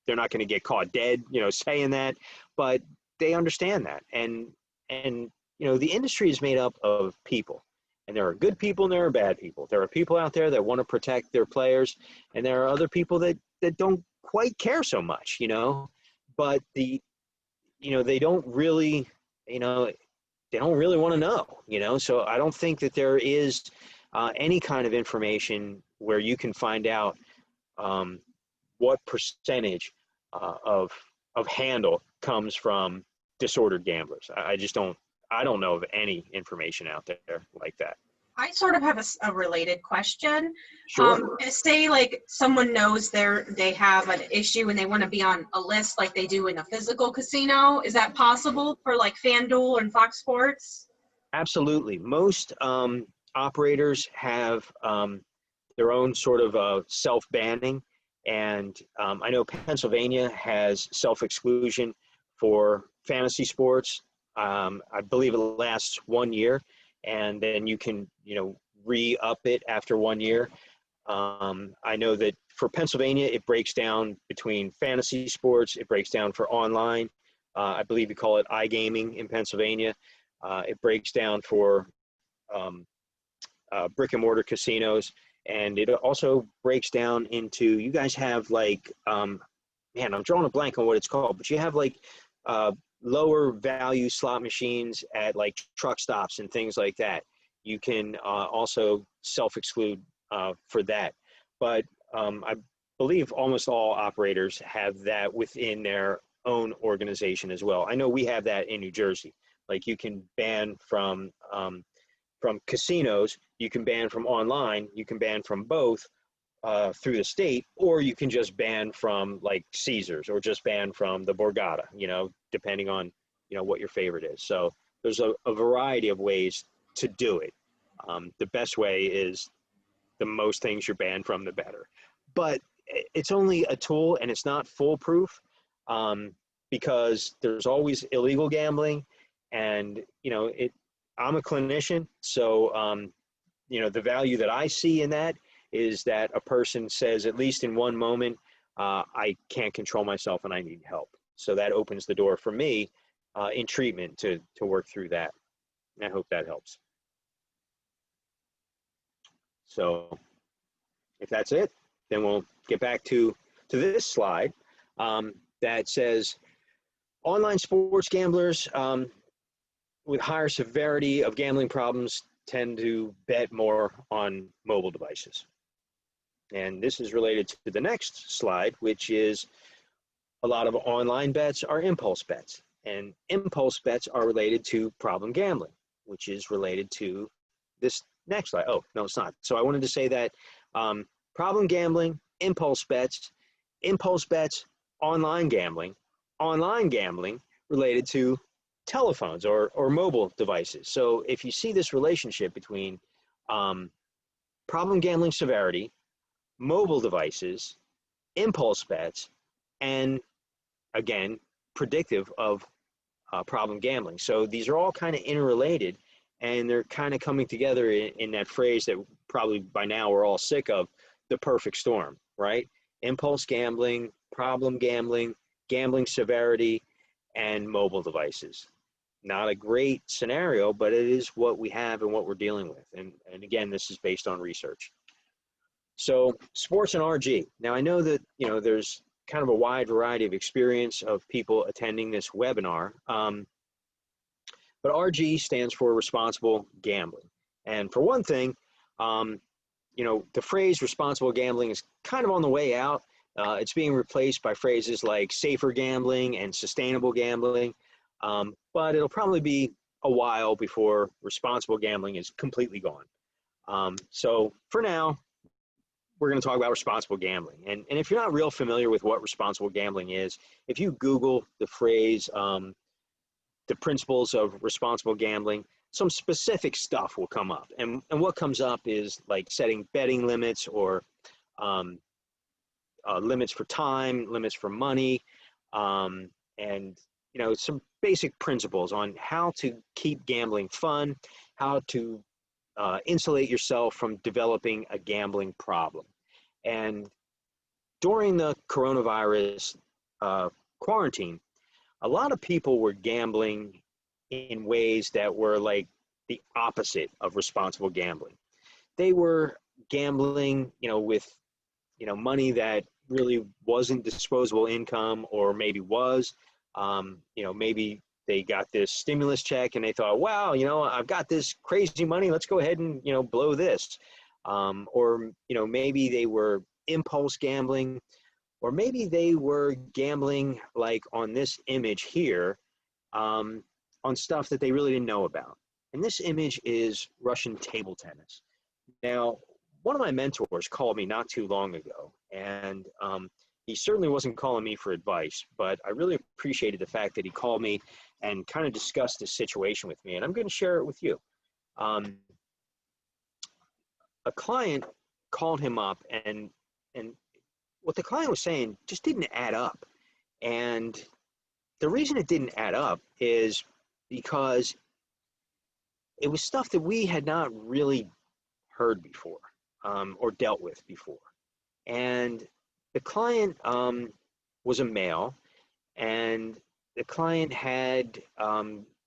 they're not going to get caught dead, saying that, but they understand that. And, the industry is made up of people. And there are good people and there are bad people. There are people out there that want to protect their players, and there are other people that don't quite care so much, but they don't really, they don't really want to know, so I don't think that there is any kind of information where you can find out what percentage of handle comes from disordered gamblers. I don't know of any information out there like that. I sort of have a related question. Sure. Say like someone knows they have an issue and they want to be on a list like they do in a physical casino. Is that possible for like FanDuel and Fox Sports? Absolutely. Most operators have their own sort of self-banning, and I know Pennsylvania has self-exclusion for fantasy sports. I believe it lasts 1 year, and then you can, re-up it after 1 year. I know that for Pennsylvania, it breaks down between fantasy sports. It breaks down for online. I believe you call it iGaming in Pennsylvania. It breaks down for brick and mortar casinos. And it also breaks down into, you guys have like, man, I'm drawing a blank on what it's called, but you have like lower value slot machines at like truck stops and things like that. You can also self-exclude for that. But I believe almost all operators have that within their own organization as well. I know we have that in New Jersey. Like you can ban from casinos, you can ban from online, you can ban from both through the state, or you can just ban from like Caesars or just ban from the Borgata, depending on, what your favorite is. So there's a variety of ways to do it. The best way is the most things you're banned from, the better. But it's only a tool and it's not foolproof because there's always illegal gambling. And, I'm a clinician, so, the value that I see in that is that a person says, at least in one moment, I can't control myself and I need help. So that opens the door for me in treatment to work through that. And I hope that helps. So if that's it, then we'll get back to this slide that says online sports gamblers with higher severity of gambling problems tend to bet more on mobile devices. And this is related to the next slide, which is a lot of online bets are impulse bets. And impulse bets are related to problem gambling, which is related to this next slide. Oh, no, it's not. So I wanted to say that problem gambling, impulse bets, online gambling online gambling related to telephones or mobile devices. So if you see this relationship between problem gambling severity, mobile devices, impulse bets, and again, predictive of problem gambling. So these are all kind of interrelated, and they're kind of coming together in that phrase that probably by now we're all sick of, the perfect storm, right? Impulse gambling, problem gambling, gambling severity, and mobile devices. Not a great scenario, but it is what we have and what we're dealing with. And again, this is based on research. So sports and RG. Now I know that, you know, there's kind of a wide variety of experience of people attending this webinar. But RG stands for responsible gambling. And for one thing, you know, the phrase responsible gambling is kind of on the way out. It's being replaced by phrases like safer gambling and sustainable gambling. But it'll probably be a while before responsible gambling is completely gone. So for now, we're going to talk about responsible gambling. And if you're not real familiar with what responsible gambling is, if you Google the phrase, the principles of responsible gambling, some specific stuff will come up. And what comes up is like setting betting limits or limits for time, limits for money, and, you know, some basic principles on how to keep gambling fun, how to insulate yourself from developing a gambling problem. And during the coronavirus quarantine, a lot of people were gambling in ways that were like the opposite of responsible gambling. They were gambling, you know, with, you know, money that really wasn't disposable income, or maybe was. You know, maybe they got this stimulus check and they thought, wow, you know, I've got this crazy money, let's go ahead and, you know, blow this. Or, you know, maybe they were impulse gambling, or maybe they were gambling like on this image here, on stuff that they really didn't know about. And this image is Russian table tennis. Now, one of my mentors called me not too long ago, and he certainly wasn't calling me for advice, but I really appreciated the fact that he called me and kind of discussed this situation with me, and I'm going to share it with you. A client called him up, and what the client was saying just didn't add up. And the reason it didn't add up is because it was stuff that we had not really heard before, or dealt with before. And the client was a male, and the client had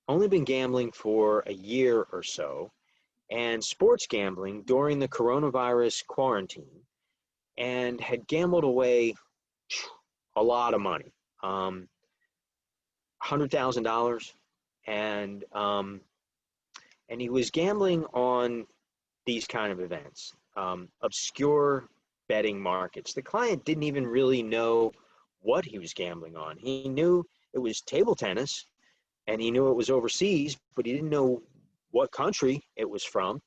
only been gambling for a year or so, and sports gambling during the coronavirus quarantine, and had gambled away a lot of money, $100,000, and he was gambling on these kind of events, obscure betting markets. The client didn't even really know what he was gambling on. He knew it was table tennis, and he knew it was overseas, but he didn't know what country it was from.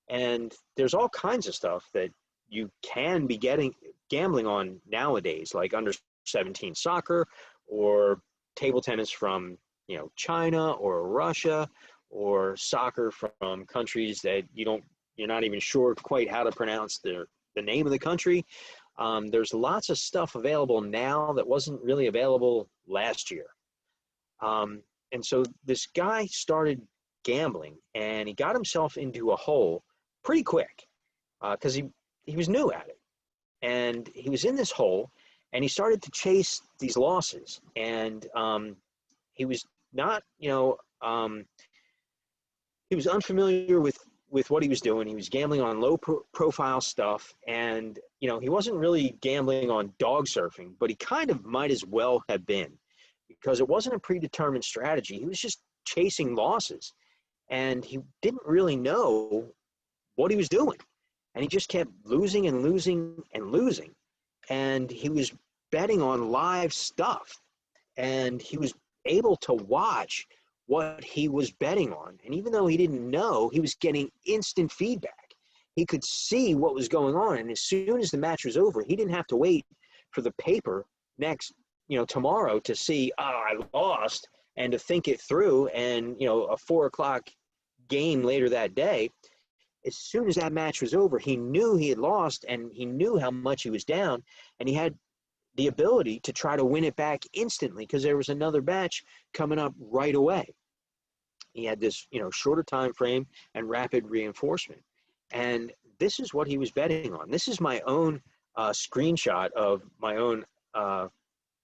And there's all kinds of stuff that you can be gambling on nowadays, like under 17 soccer, or table tennis from, you know, China or Russia, or soccer from countries that you're not even sure quite how to pronounce the name of the country. There's lots of stuff available now that wasn't really available last year. And so this guy started gambling, and he got himself into a hole pretty quick, because he was new at it. And he was in this hole, and he started to chase these losses. And he was not, you know, he was unfamiliar with what he was doing. He was gambling on low profile stuff, and, you know, he wasn't really gambling on dog surfing, but he kind of might as well have been, because it wasn't a predetermined strategy. He was just chasing losses, and he didn't really know what he was doing. And he just kept losing and losing and losing. And he was betting on live stuff, and he was able to watch what he was betting on. And even though he didn't know, he was getting instant feedback. He could see what was going on. And as soon as the match was over, he didn't have to wait for the paper next tomorrow to see, oh, I lost, and to think it through, and, a 4 o'clock game later that day, as soon as that match was over, he knew he had lost, and he knew how much he was down, and he had the ability to try to win it back instantly because there was another match coming up right away. He had this, shorter time frame and rapid reinforcement. And this is what he was betting on. This is my own screenshot of my own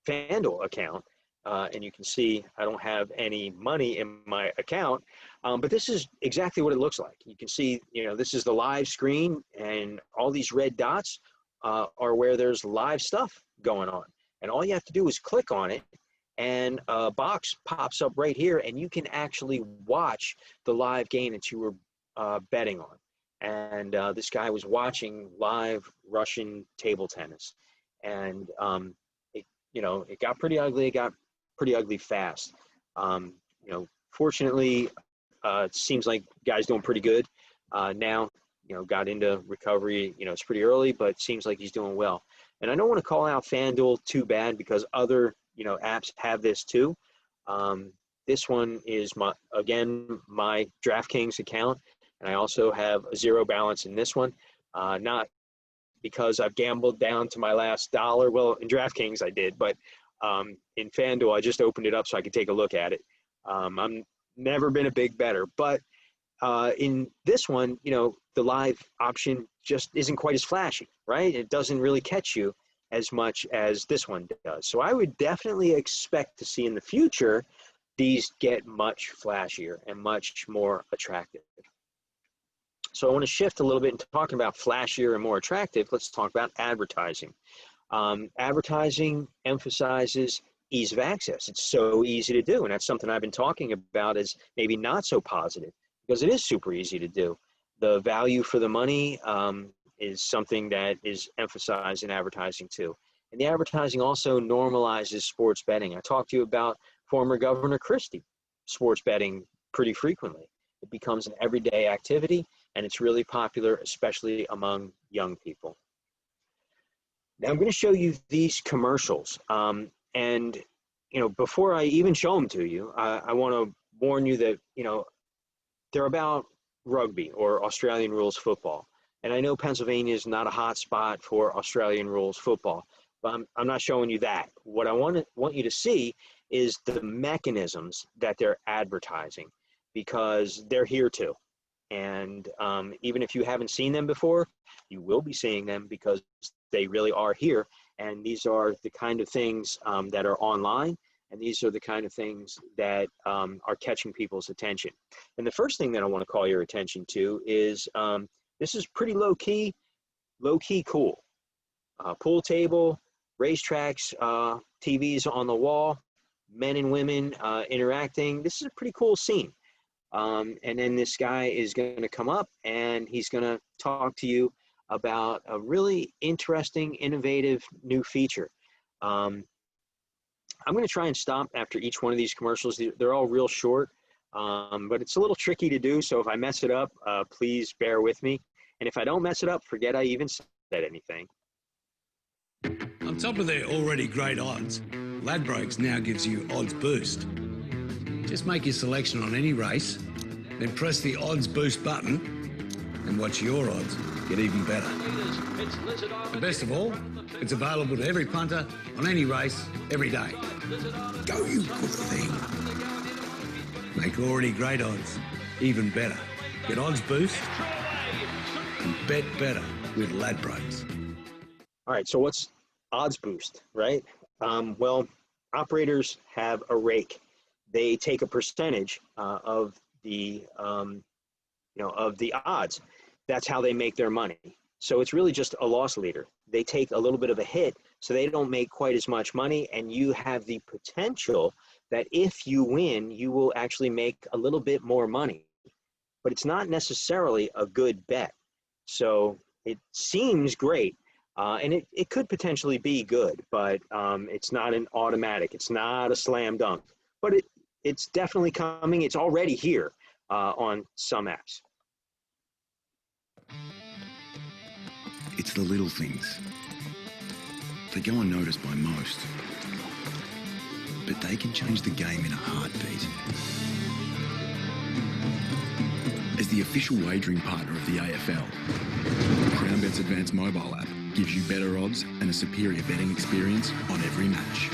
FanDuel account. And you can see I don't have any money in my account, but this is exactly what it looks like. You can see, this is the live screen, and all these red dots are where there's live stuff going on. And all you have to do is click on it, and a box pops up right here, and you can actually watch the live game that you were betting on. And this guy was watching live Russian table tennis, and it got pretty ugly. It got pretty ugly fast. Fortunately, it seems like guy's doing pretty good now. Got into recovery. It's pretty early, but seems like he's doing well. And I don't want to call out FanDuel too bad because other apps have this too. This one is my DraftKings account, and I also have a zero balance in this one. Not because I've gambled down to my last dollar. Well, in DraftKings I did, but in FanDuel I just opened it up so I could take a look at it. I'm never been a big bettor, but in this one, the live option just isn't quite as flashy, right? It doesn't really catch you as much as this one does. So I would definitely expect to see in the future these get much flashier and much more attractive. So I want to shift a little bit into talking about flashier and more attractive. Let's talk about advertising. Advertising emphasizes ease of access. It's so easy to do, and that's something I've been talking about as maybe not so positive, because it is super easy to do. The value for the money is something that is emphasized in advertising too. And the advertising also normalizes sports betting. I talked to you about former Governor Christie sports betting pretty frequently. It becomes an everyday activity, and it's really popular, especially among young people. Now I'm going to show you these commercials. And before I even show them to you, I want to warn you that, they're about rugby or Australian rules football. And I know Pennsylvania is not a hot spot for Australian rules football, but I'm not showing you that. What I want you to see is the mechanisms that they're advertising, because they're here too. And even if you haven't seen them before, you will be seeing them because they really are here. And these are the kind of things that are online. And these are the kind of things that are catching people's attention. And the first thing that I want to call your attention to is this is pretty low-key cool. Pool table, racetracks, TVs on the wall, men and women interacting. This is a pretty cool scene. And then this guy is going to come up and he's going to talk to you about a really interesting, innovative new feature. I'm going to try and stop after each one of these commercials. They're all real short, but it's a little tricky to do. So if I mess it up, please bear with me. And if I don't mess it up, forget I even said anything. On top of their already great odds, Ladbrokes now gives you Odds Boost. Just make your selection on any race, then press the Odds Boost button and watch your odds get even better. And best of all, it's available to every punter on any race, every day. Go, you good thing. Make already great odds even better. Get Odds Boost and bet better with Ladbrokes. All right, so what's Odds Boost, right? Well, operators have a rake. They take a percentage of the odds. That's how they make their money. So it's really just a loss leader. They take a little bit of a hit, so they don't make quite as much money, and you have the potential that if you win, you will actually make a little bit more money. But it's not necessarily a good bet. So it seems great, and it could potentially be good, but it's not an automatic. It's not a slam dunk. But it's definitely coming. It's already here on some apps. It's the little things. They go unnoticed by most. but they can change the game in a heartbeat. As the official wagering partner of the AFL, CrownBet's advanced mobile app gives you better odds and a superior betting experience on every match.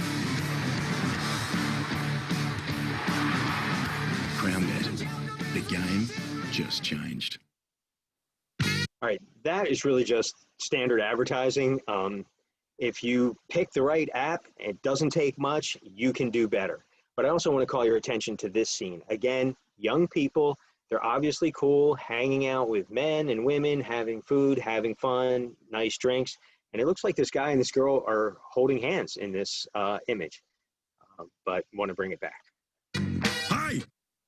CrownBet, the game just changed. All right, that is really just standard advertising. If you pick the right app, it doesn't take much, you can do better. But I also want to call your attention to this scene. Again, young people, they're obviously cool, hanging out with men and women, having food, having fun, nice drinks. And it looks like this guy and this girl are holding hands in this image, but want to bring it back. Hey,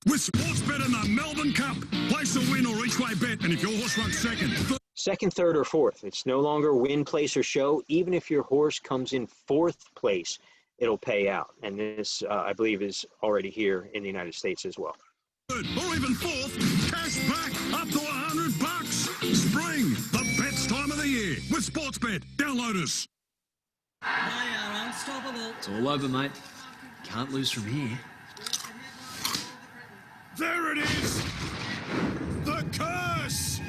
with Sportsbet in the Melbourne Cup, place a win or each way bet, and if your horse runs Second, third, or fourth. It's no longer win, place, or show. Even if your horse comes in fourth place, it'll pay out. And this, I believe, is already here in the United States as well. or even fourth, cash back up to $100. Spring, the best time of the year with Sportsbet. Download us. They are unstoppable. It's all over, mate. Can't lose from here. There it is. The curse.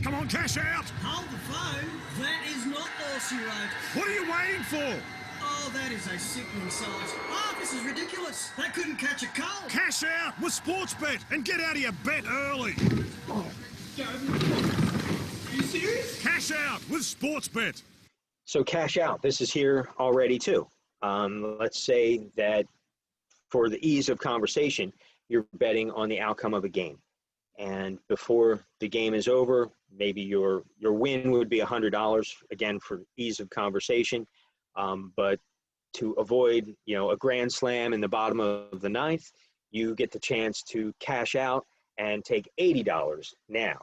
Come on, cash out. Hold the phone. That is not Dorsey Road. What are you waiting for? Oh, that is a sickening sight. Oh, this is ridiculous. They couldn't catch a cold. Cash out with Sportsbet and get out of your bet early. Oh, are you serious? Cash out with Sportsbet. So cash out, this is here already too. Let's say that for the ease of conversation, you're betting on the outcome of a game. And before the game is over, maybe your win would be $100, again, for ease of conversation. But to avoid, a grand slam in the bottom of the ninth, you get the chance to cash out and take $80 now.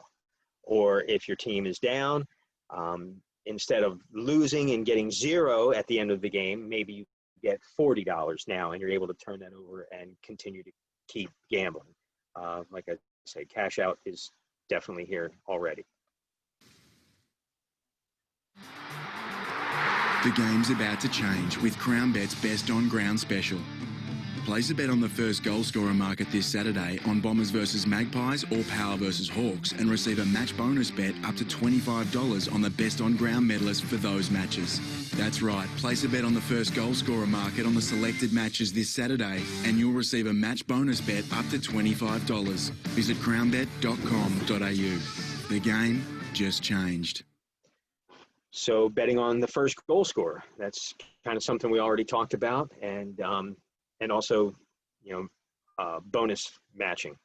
Or if your team is down, instead of losing and getting zero at the end of the game, maybe you get $40 now, and you're able to turn that over and continue to keep gambling. Like I say, cash out is definitely here already. The game's about to change with CrownBet's Best on Ground special. Place a bet on the first goal scorer market this Saturday on Bombers versus Magpies or Power versus Hawks and receive a match bonus bet up to $25 on the Best on Ground medalist for those matches. That's right, place a bet on the first goal scorer market on the selected matches this Saturday and you'll receive a match bonus bet up to $25. Visit crownbet.com.au. The game just changed. So betting on the first goal scorer, that's kind of something we already talked about, and also, bonus matching.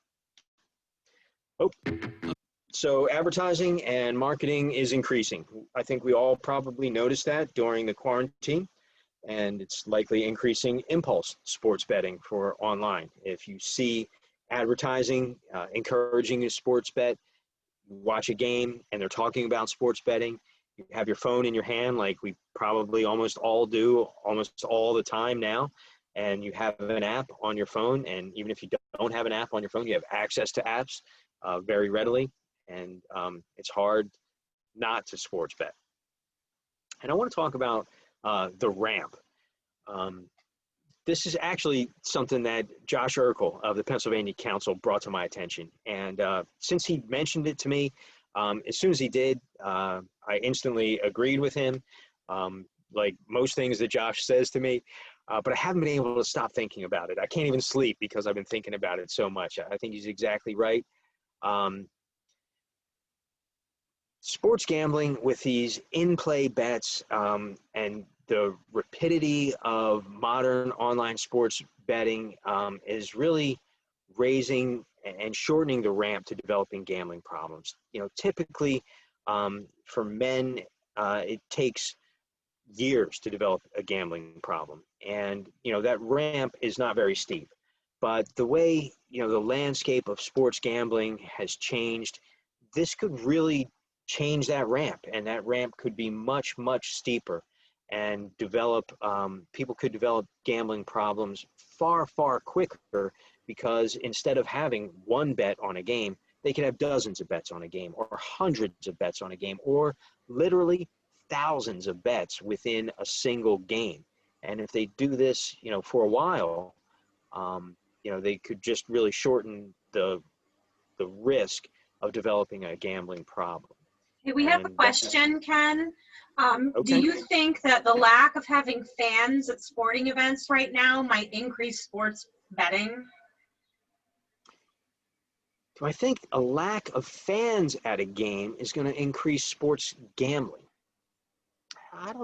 So advertising and marketing is increasing. I think we all probably noticed that during the quarantine, and it's likely increasing impulse sports betting for online. If you see advertising encouraging you to sports bet, watch a game, and they're talking about sports betting, you have your phone in your hand like we probably almost all do almost all the time now, and you have an app on your phone, and even if you don't have an app on your phone, you have access to apps very readily, and it's hard not to sports bet. And I want to talk about the ramp. This is actually something that Josh Urkel of the Pennsylvania Council brought to my attention, and since he mentioned it to me, as soon as he did, I instantly agreed with him, like most things that Josh says to me, but I haven't been able to stop thinking about it. I can't even sleep because I've been thinking about it so much. I think he's exactly right. Sports gambling with these in-play bets and the rapidity of modern online sports betting is really raising and shortening the ramp to developing gambling problems. Typically for men, it takes years to develop a gambling problem. And, that ramp is not very steep. But the way, the landscape of sports gambling has changed, this could really change that ramp. And that ramp could be much, much steeper and people could develop gambling problems far, far quicker, because instead of having one bet on a game, they could have dozens of bets on a game, or hundreds of bets on a game, or literally thousands of bets within a single game. And if they do this, for a while, they could just really shorten the risk of developing a gambling problem. Hey, we have a And question, Ken. Do Okay. you think that the lack of having fans at sporting events right now might increase sports betting? Do I think a lack of fans at a game is going to increase sports gambling? I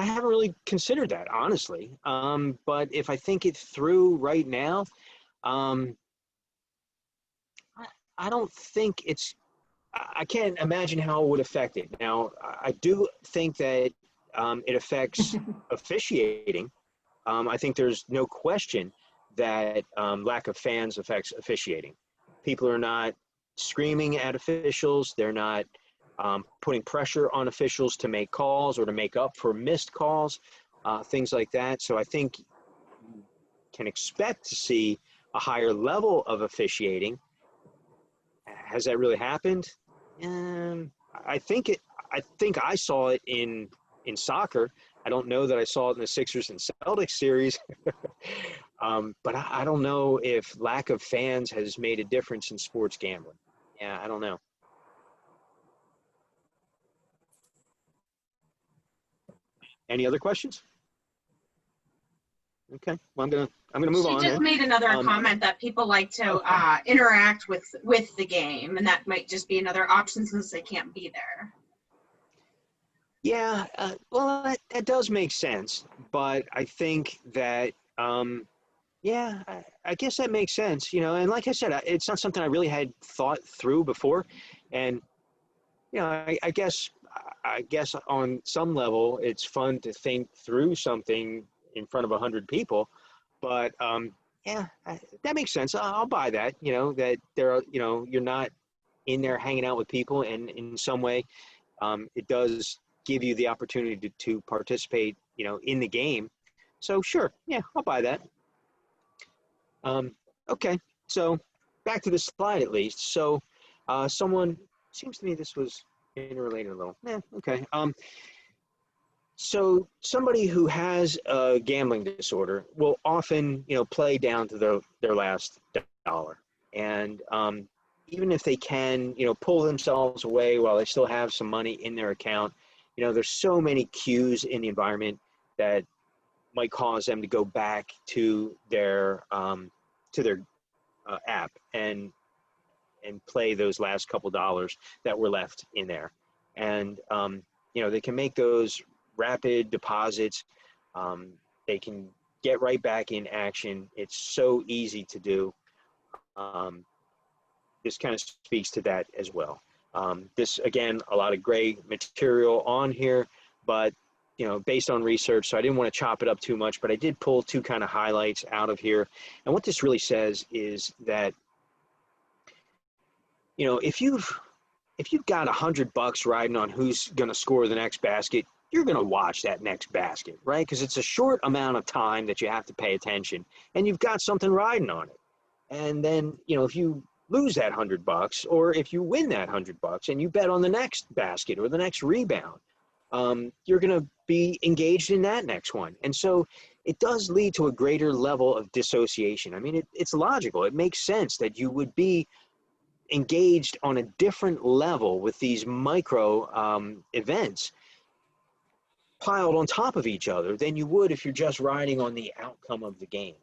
haven't really considered that, honestly. But if I think it through right now, I don't think I can't imagine how it would affect it. Now, I do think that it affects officiating. I think there's no question that lack of fans affects officiating. People are not screaming at officials. They're not putting pressure on officials to make calls or to make up for missed calls, things like that. So I think you can expect to see a higher level of officiating. Has that really happened? I think I saw it in soccer. I don't know that I saw it in the Sixers and Celtics series, but I don't know if lack of fans has made a difference in sports gambling. Yeah, I don't know. Any other questions? Okay, well, I'm gonna move on. She just made another comment that people like to interact with the game, and that might just be another option since they can't be there. Yeah, well, that does make sense, but I think that, yeah, I guess that makes sense, and like I said, it's not something I really had thought through before, and, I guess on some level, it's fun to think through something in front of 100 people, but, yeah, that makes sense. I'll buy that, that there are, you're not in there hanging out with people, and in some way, it does give you the opportunity to participate, in the game. So sure, yeah, I'll buy that. Okay, so back to the slide at least. So someone, seems to me this was interrelated a little. Okay. So somebody who has a gambling disorder will often, play down to their last dollar. And even if they can, pull themselves away while they still have some money in their account, there's so many cues in the environment that might cause them to go back to their app and play those last couple dollars that were left in there. And, they can make those rapid deposits. They can get right back in action. It's so easy to do. This kind of speaks to that as well. This, again, a lot of great material on here, but, based on research, so I didn't want to chop it up too much, but I did pull two kind of highlights out of here. And what this really says is that, if you've got $100 riding on who's going to score the next basket, you're going to watch that next basket, right? Because it's a short amount of time that you have to pay attention, and you've got something riding on it. And then, if you lose that $100, or if you win that $100 and you bet on the next basket or the next rebound, you're going to be engaged in that next one. And so it does lead to a greater level of dissociation. I mean, it's logical. It makes sense that you would be engaged on a different level with these micro events piled on top of each other than you would if you're just riding on the outcome of the game.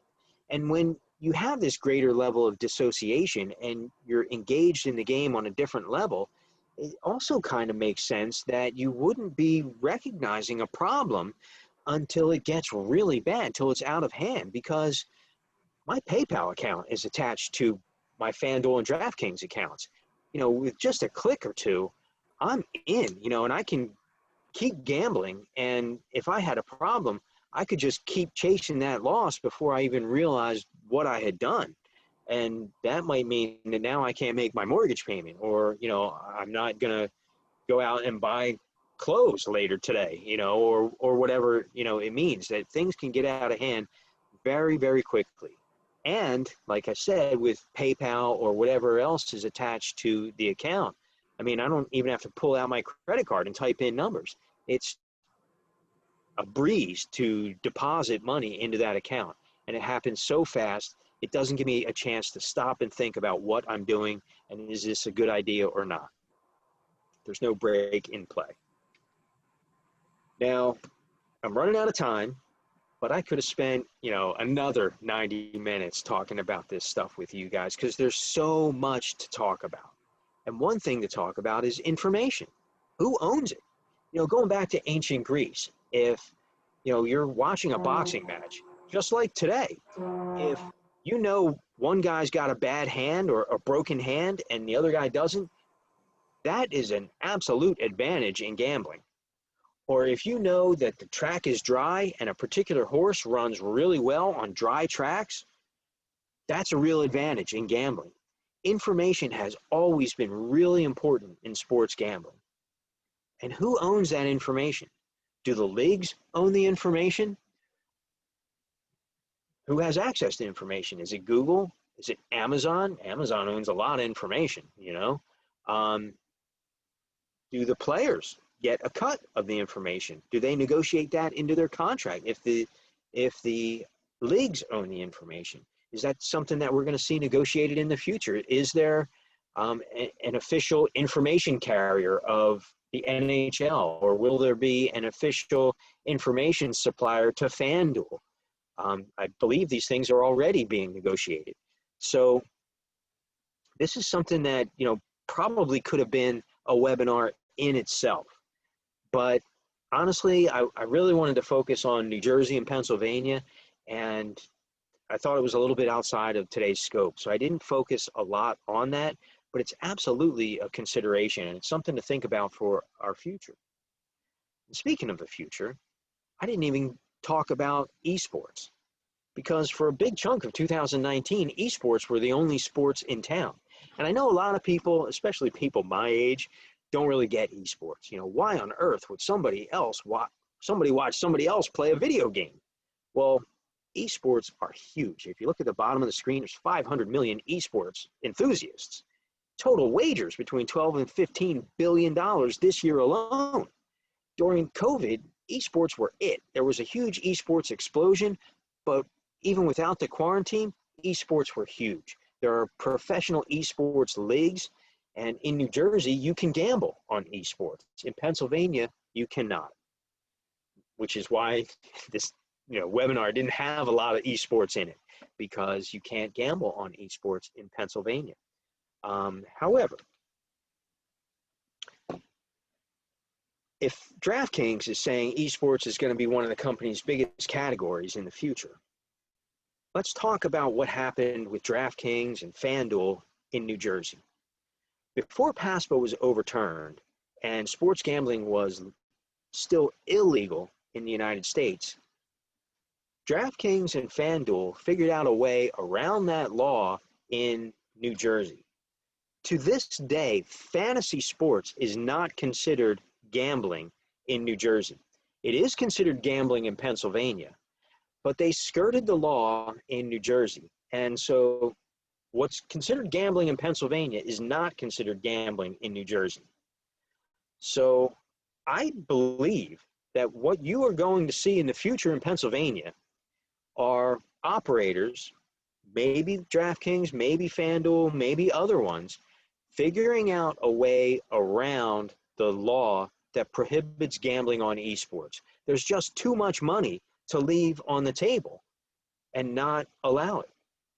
And when you have this greater level of dissociation and you're engaged in the game on a different level, it also kind of makes sense that you wouldn't be recognizing a problem until it gets really bad, until it's out of hand, because my PayPal account is attached to my FanDuel and DraftKings accounts. With just a click or two, I'm in, and I can keep gambling. And if I had a problem, I could just keep chasing that loss before I even realized what I had done. And that might mean that now I can't make my mortgage payment, or, I'm not going to go out and buy clothes later today, or whatever, it means that things can get out of hand very, very quickly. And like I said, with PayPal or whatever else is attached to the account, I mean, I don't even have to pull out my credit card and type in numbers. It's a breeze to deposit money into that account. And it happens so fast, it doesn't give me a chance to stop and think about what I'm doing and is this a good idea or not. There's no break in play. Now, I'm running out of time, but I could have spent, another 90 minutes talking about this stuff with you guys because there's so much to talk about. And one thing to talk about is information. Who owns it? Going back to ancient Greece, if, you're watching a boxing match, just like today, if one guy's got a bad hand or a broken hand and the other guy doesn't, that is an absolute advantage in gambling. Or if you know that the track is dry and a particular horse runs really well on dry tracks, that's a real advantage in gambling. Information has always been really important in sports gambling. And who owns that information? Do the leagues own the information? Who has access to information? Is it Google? Is it Amazon? Amazon owns a lot of information, Do the players get a cut of the information? Do they negotiate that into their contract if the leagues own the information? Is that something that we're going to see negotiated in the future? Is there an official information carrier of the NHL, or will there be an official information supplier to FanDuel? I believe these things are already being negotiated. So this is something that, probably could have been a webinar in itself. But honestly, I really wanted to focus on New Jersey and Pennsylvania, and I thought it was a little bit outside of today's scope. So I didn't focus a lot on that, but it's absolutely a consideration, and it's something to think about for our future. And speaking of the future, I didn't even talk about esports, because for a big chunk of 2019, esports were the only sports in town. And I know a lot of people, especially people my age, don't really get esports. Why on earth would somebody watch somebody else play a video game? Well, esports are huge. If you look at the bottom of the screen, there's 500 million esports enthusiasts. Total wagers between 12 and $15 billion this year alone. During COVID, esports were it. There was a huge esports explosion, but even without the quarantine, esports were huge. There are professional esports leagues, and in New Jersey, you can gamble on esports. In Pennsylvania, you cannot, which is why this webinar didn't have a lot of esports in it, because you can't gamble on esports in Pennsylvania. However, if DraftKings is saying esports is going to be one of the company's biggest categories in the future, let's talk about what happened with DraftKings and FanDuel in New Jersey. Before PASPA was overturned and sports gambling was still illegal in the United States, DraftKings and FanDuel figured out a way around that law in New Jersey. To this day, fantasy sports is not considered gambling in New Jersey. It is considered gambling in Pennsylvania, but they skirted the law in New Jersey. And so what's considered gambling in Pennsylvania is not considered gambling in New Jersey. So I believe that what you are going to see in the future in Pennsylvania are operators, maybe DraftKings, maybe FanDuel, maybe other ones, figuring out a way around the law that prohibits gambling on esports. There's just too much money to leave on the table and not allow it.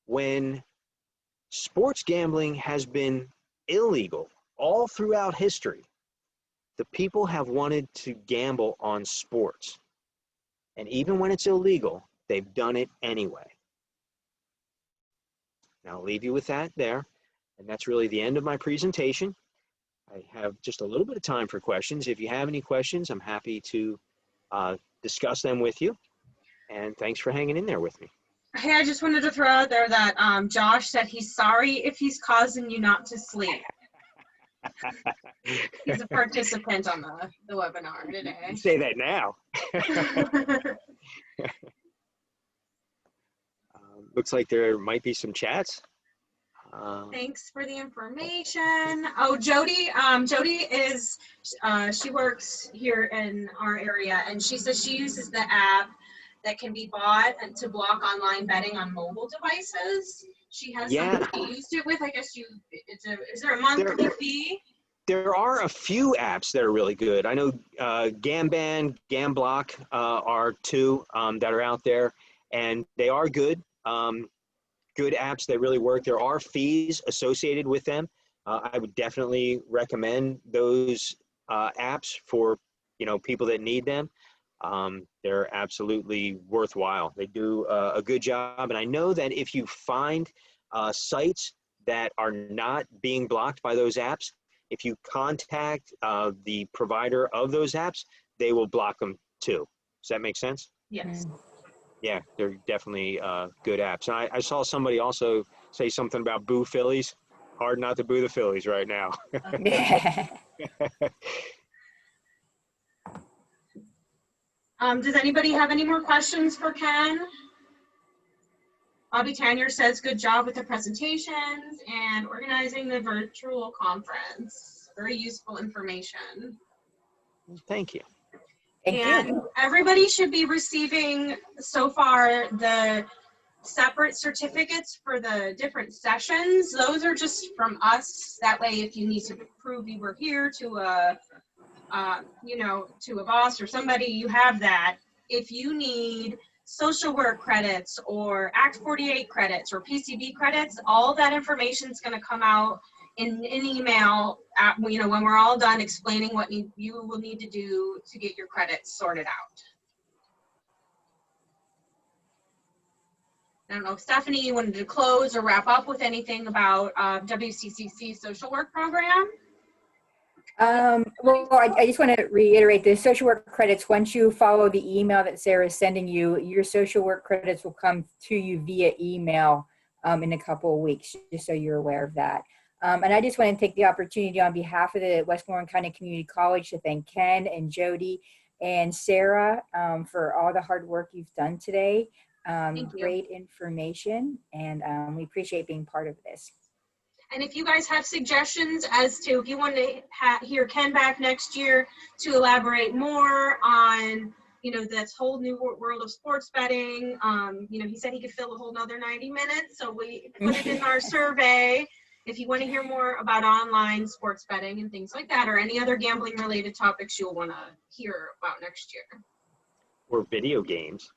When sports gambling has been illegal all throughout history, the people have wanted to gamble on sports. And even when it's illegal, they've done it anyway. Now I'll leave you with that there. And that's really the end of my presentation. I have just a little bit of time for questions. If you have any questions, I'm happy to discuss them with you. And thanks for hanging in there with me. Hey, I just wanted to throw out there that Josh said he's sorry if he's causing you not to sleep. He's a participant on the webinar today. You say that now. Looks like there might be some chats. Thanks for the information. Oh, Jody, Jody is, she works here in our area, and she says she uses the app that can be bought and to block online betting on mobile devices. She has something she used it with. I guess is there a monthly fee? There are a few apps that are really good. I know Gamban, Gamblock are two that are out there, and they are good. Good apps that really work. There are fees associated with them. I would definitely recommend those apps for people that need them. They're absolutely worthwhile. They do a good job, and I know that if you find sites that are not being blocked by those apps, if you contact the provider of those apps, they will block them too. Does that make sense? Yes. Yeah, they're definitely good apps. And I saw somebody also say something about boo Phillies. Hard not to boo the Phillies right now. Does anybody have any more questions for Ken? Bobby Tanner says, good job with the presentations and organizing the virtual conference. Very useful information. Thank you. And everybody should be receiving so far the separate certificates for the different sessions. Those are just from us. That way, if you need to prove you were here to a boss or somebody, you have that. If you need social work credits or Act 48 credits or PCB credits, all that information is going to come out in an email when we're all done explaining what you will need to do to get your credits sorted out. I don't know if Stephanie, you wanted to close or wrap up with anything about WCCC social work program? Well, I just want to reiterate the social work credits. Once you follow the email that Sarah is sending you, your social work credits will come to you via email in a couple of weeks, just so you're aware of that. And I just want to take the opportunity on behalf of the Westmoreland County Community College to thank Ken and Jody and Sarah for all the hard work you've done today. Great information, and we appreciate being part of this. And if you guys have suggestions as to if you want to hear Ken back next year to elaborate more on, this whole new world of sports betting, he said he could fill a whole nother 90 minutes. So we put it in our survey. If you want to hear more about online sports betting and things like that, or any other gambling related topics you'll want to hear about next year. Or video games.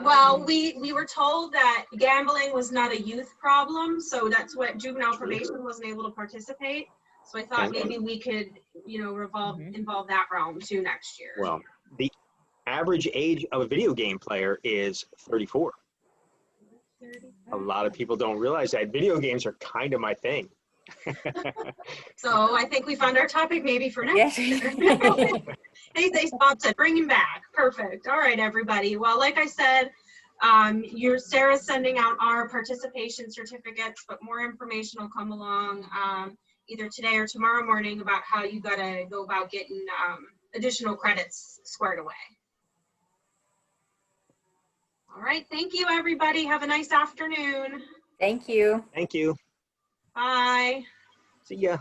Well, we were told that gambling was not a youth problem, so that's what juvenile probation wasn't able to participate. So I thought maybe we could, involve that realm too next year. Well, the average age of a video game player is 34. A lot of people don't realize that video games are kind of my thing. So I think we found our topic maybe for next year. Hey, Bob said, bring him back. Perfect. All right, everybody. Well, like I said, Sarah's sending out our participation certificates, but more information will come along either today or tomorrow morning about how you got to go about getting additional credits squared away. All right. Thank you, everybody. Have a nice afternoon. Thank you. Thank you. Bye. See ya.